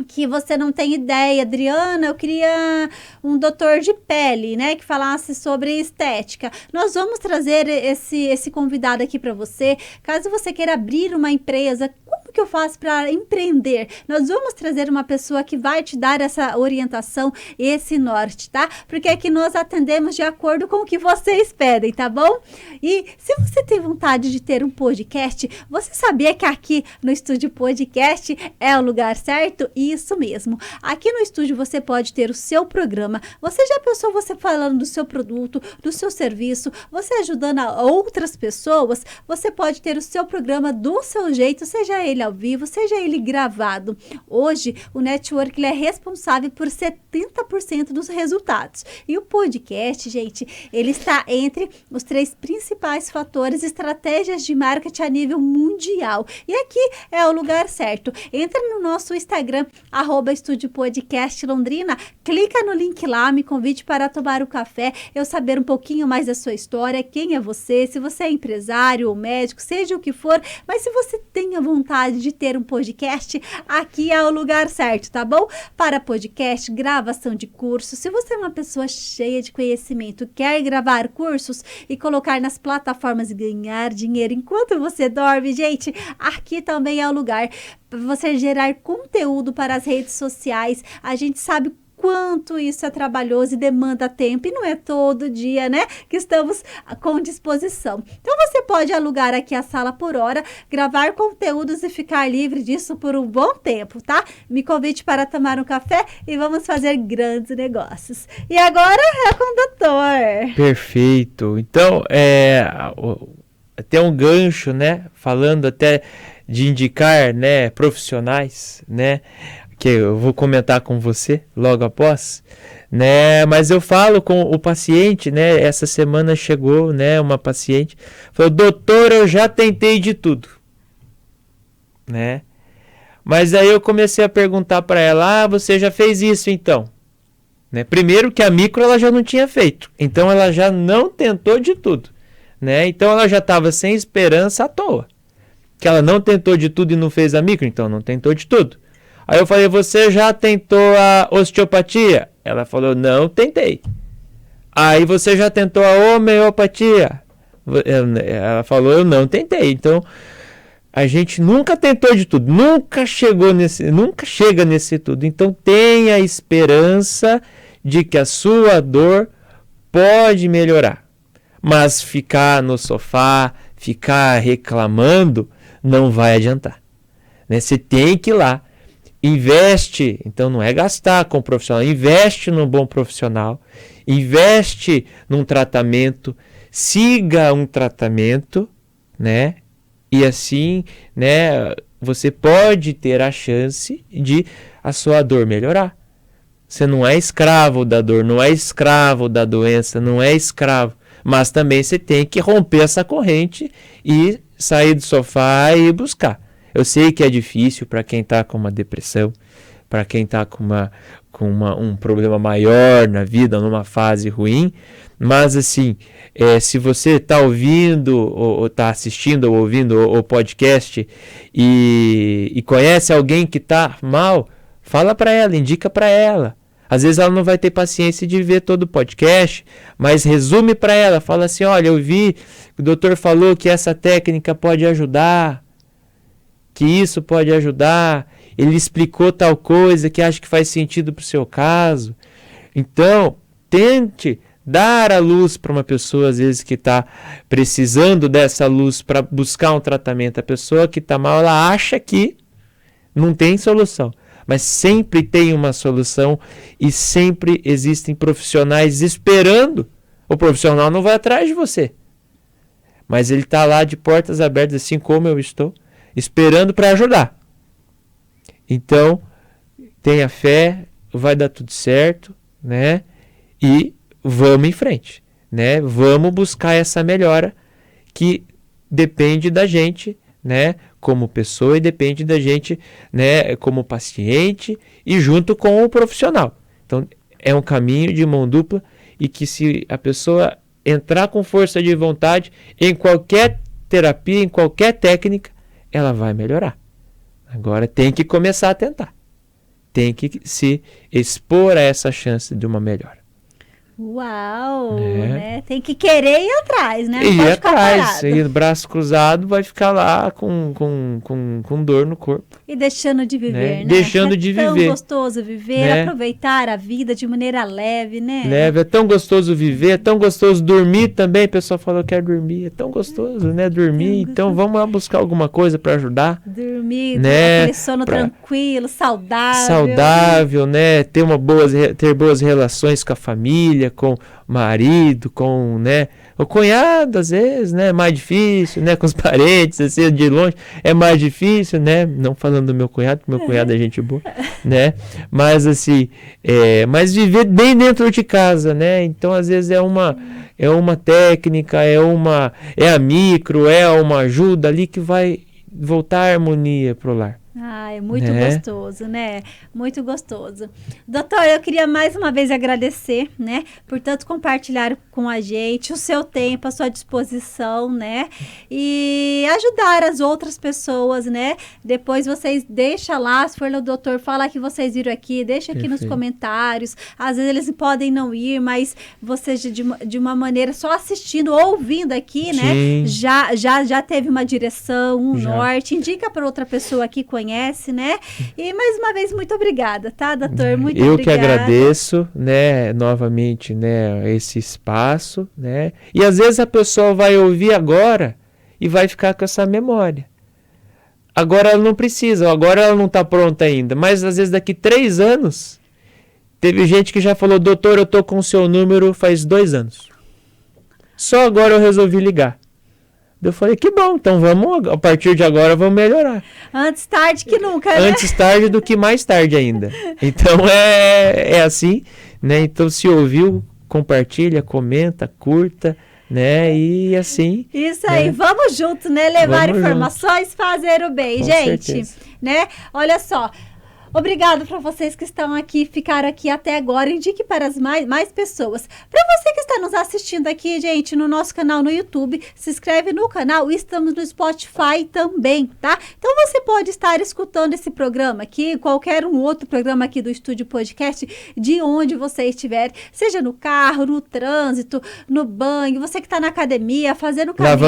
que você não tem ideia, Adriana, eu queria um doutor de pele, né, que falasse sobre estética. Nós vamos trazer esse convidado aqui para você. Caso você queira abrir uma empresa, como que eu faço para empreender? Nós vamos trazer uma pessoa que vai te dar essa orientação, esse norte, tá? Porque aqui nós atendemos de acordo com o que vocês pedem, tá bom? E se você tem vontade de ter um podcast, você sabia que aqui no Estúdio Podcast é o lugar certo? Isso mesmo. Aqui no estúdio você pode ter o seu programa. Você já pensou você falando do seu produto, do seu serviço, você ajudando a outras pessoas? Você pode ter o seu programa do seu jeito, seja ele ao vivo, seja ele gravado. Hoje, o network ele é responsável por 70% dos resultados. E o podcast, gente, ele está entre os 3 principais fatores, estratégias de marketing a nível mundial. E aqui é o lugar certo. Entra no nosso Instagram, @Estúdio Podcast Londrina, clica no link lá, me convide para tomar o café, eu saber um pouquinho mais da sua história, quem é você, se você é empresário ou médico, seja o que for, mas se você tem a vontade de ter um podcast, aqui é o lugar certo, tá bom? Para podcast, gravação de cursos, se você é uma pessoa cheia de conhecimento, quer gravar cursos e colocar nas plataformas e ganhar dinheiro enquanto você dorme, gente, aqui também é o lugar para você gerar conteúdo para as redes sociais. A gente sabe quanto isso é trabalhoso e demanda tempo, e não é todo dia, né, que estamos com disposição. Então você pode alugar aqui a sala por hora, gravar conteúdos e ficar livre disso por um bom tempo, tá? Me convide para tomar um café e vamos fazer grandes negócios. E agora é com o doutor. Perfeito. Então, até um gancho, né, falando até de indicar, né, profissionais, né, que eu vou comentar com você logo após, né, mas eu falo com o paciente, né, essa semana chegou, né, uma paciente, falou, doutor, eu já tentei de tudo, né, mas aí eu comecei a perguntar para ela, você já fez isso então? Né, primeiro que a micro ela já não tinha feito, então ela já não tentou de tudo, né, então ela já estava sem esperança à toa, que ela não tentou de tudo e não fez a micro, então não tentou de tudo. Aí eu falei, você já tentou a osteopatia? Ela falou, não tentei. Aí você já tentou a homeopatia? Ela falou, eu não tentei. Então, a gente nunca tentou de tudo, nunca chega nesse tudo. Então, tenha esperança de que a sua dor pode melhorar. Mas ficar no sofá, ficar reclamando, não vai adiantar. Né? Você tem que ir lá. Investe, então não é gastar com o profissional, investe num bom profissional, investe num tratamento, siga um tratamento, né? E assim, né, você pode ter a chance de a sua dor melhorar. Você não é escravo da dor, não é escravo da doença, não é escravo, mas também você tem que romper essa corrente e sair do sofá e ir buscar. Eu sei que é difícil para quem está com uma depressão, para quem está com um problema maior na vida, numa fase ruim, mas assim, se você está ouvindo, ou está assistindo, ou ouvindo o podcast e conhece alguém que está mal, fala para ela, indica para ela. Às vezes ela não vai ter paciência de ver todo o podcast, mas resume para ela, fala assim, olha, eu vi que o doutor falou que essa técnica pode ajudar, que isso pode ajudar, ele explicou tal coisa que acha que faz sentido para o seu caso. Então, tente dar a luz para uma pessoa, às vezes, que está precisando dessa luz para buscar um tratamento. A pessoa que está mal, ela acha que não tem solução, mas sempre tem uma solução e sempre existem profissionais esperando. O profissional não vai atrás de você, mas ele está lá de portas abertas, assim como eu estou, esperando para ajudar. Então, tenha fé, vai dar tudo certo, né? E vamos em frente, né? Vamos buscar essa melhora que depende da gente, né? Como pessoa e depende da gente, né? Como paciente e junto com o profissional. Então, é um caminho de mão dupla e que se a pessoa entrar com força de vontade em qualquer terapia, em qualquer técnica, ela vai melhorar. Agora tem que começar a tentar. Tem que se expor a essa chance de uma melhora. Uau! Né? Tem que querer ir atrás, né? Não ir pode ficar atrás. parado. E o braço cruzado vai ficar lá com dor no corpo. E deixando de viver, né? Deixando de viver. É tão gostoso viver, né? Aproveitar a vida de maneira leve, né? Leve, é tão gostoso viver, é tão gostoso dormir também. O pessoal falou que quer dormir, é tão gostoso, né? Dormir. Então vamos lá buscar alguma coisa para ajudar. Dormir, né? Aquele sono tranquilo, saudável. Saudável, né? Ter boas relações com a família, com o marido, com, né? O cunhado, às vezes, né? Mais difícil, né? Com os parentes, assim, de longe, é mais difícil, né? Não falando do meu cunhado, porque meu cunhado é gente boa, né? Mas, assim, mas viver bem dentro de casa, né? Então, às vezes, é uma técnica, é a micro, é uma ajuda ali que vai voltar a harmonia pro lar. É muito gostoso, né? Muito gostoso. Doutor, eu queria mais uma vez agradecer, né? Por tanto compartilhar com a gente o seu tempo, a sua disposição, né? E ajudar as outras pessoas, né? Depois vocês deixam lá, se for o doutor, fala que vocês viram aqui, deixa aqui nos comentários. Às vezes eles podem não ir, mas vocês de uma maneira, só assistindo, ouvindo aqui, né? Já teve uma direção, norte. Indica para outra pessoa que conhece, né? E mais uma vez, muito obrigada, tá, doutor? Muito obrigada. Eu que agradeço, né, novamente, né, esse espaço, né? E às vezes a pessoa vai ouvir agora e vai ficar com essa memória. Agora ela não precisa, agora ela não está pronta ainda, mas às vezes daqui 3 anos, teve gente que já falou, doutor, eu tô com o seu número faz 2 anos. Só agora eu resolvi ligar. Eu falei, que bom, então vamos, a partir de agora, vamos melhorar. Antes tarde que nunca, né? Antes tarde do que mais tarde ainda. Então, é assim, né? Então, se ouviu, compartilha, comenta, curta, né? E assim... Isso aí, né? Vamos junto, né? Levar informações, fazer o bem. Com gente, certeza. Né? Olha só... Obrigado para vocês que estão aqui, ficaram aqui até agora. Indique para as mais pessoas. Para você que está nos assistindo aqui, gente, no nosso canal no YouTube, se inscreve no canal. Estamos no Spotify também, tá? Então você pode estar escutando esse programa aqui, qualquer um outro programa aqui do Estúdio Podcast, de onde você estiver, seja no carro, no trânsito, no banho, você que está na academia, fazendo caminhada,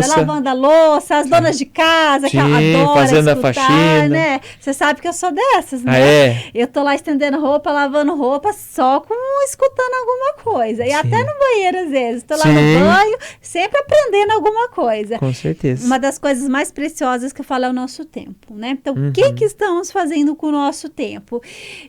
lavando a louça, as donas de casa, que adoram fazendo escutar, a faxina, né? Você sabe que eu sou dessa. Né? Eu tô lá estendendo roupa, lavando roupa, só escutando alguma coisa. E até no banheiro, às vezes. Tô lá no banho, sempre aprendendo alguma coisa. Com certeza. Uma das coisas mais preciosas que eu falo é o nosso tempo, né? Então, o que estamos fazendo com o nosso tempo?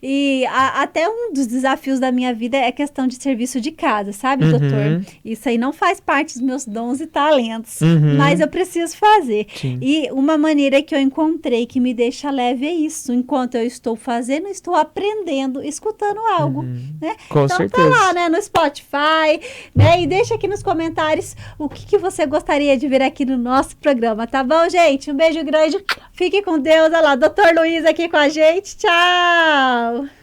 E até um dos desafios da minha vida é a questão de serviço de casa, sabe, doutor? Isso aí não faz parte dos meus dons e talentos, mas eu preciso fazer. E uma maneira que eu encontrei que me deixa leve é isso. Enquanto eu estou fazendo, estou aprendendo, escutando algo, né? Com Então certeza. tá lá, né, no Spotify, né? E deixa aqui nos comentários o que você gostaria de ver aqui no nosso programa, tá bom, gente? Um beijo grande. Fique com Deus. Olha lá, Dr. Luiz aqui com a gente. Tchau!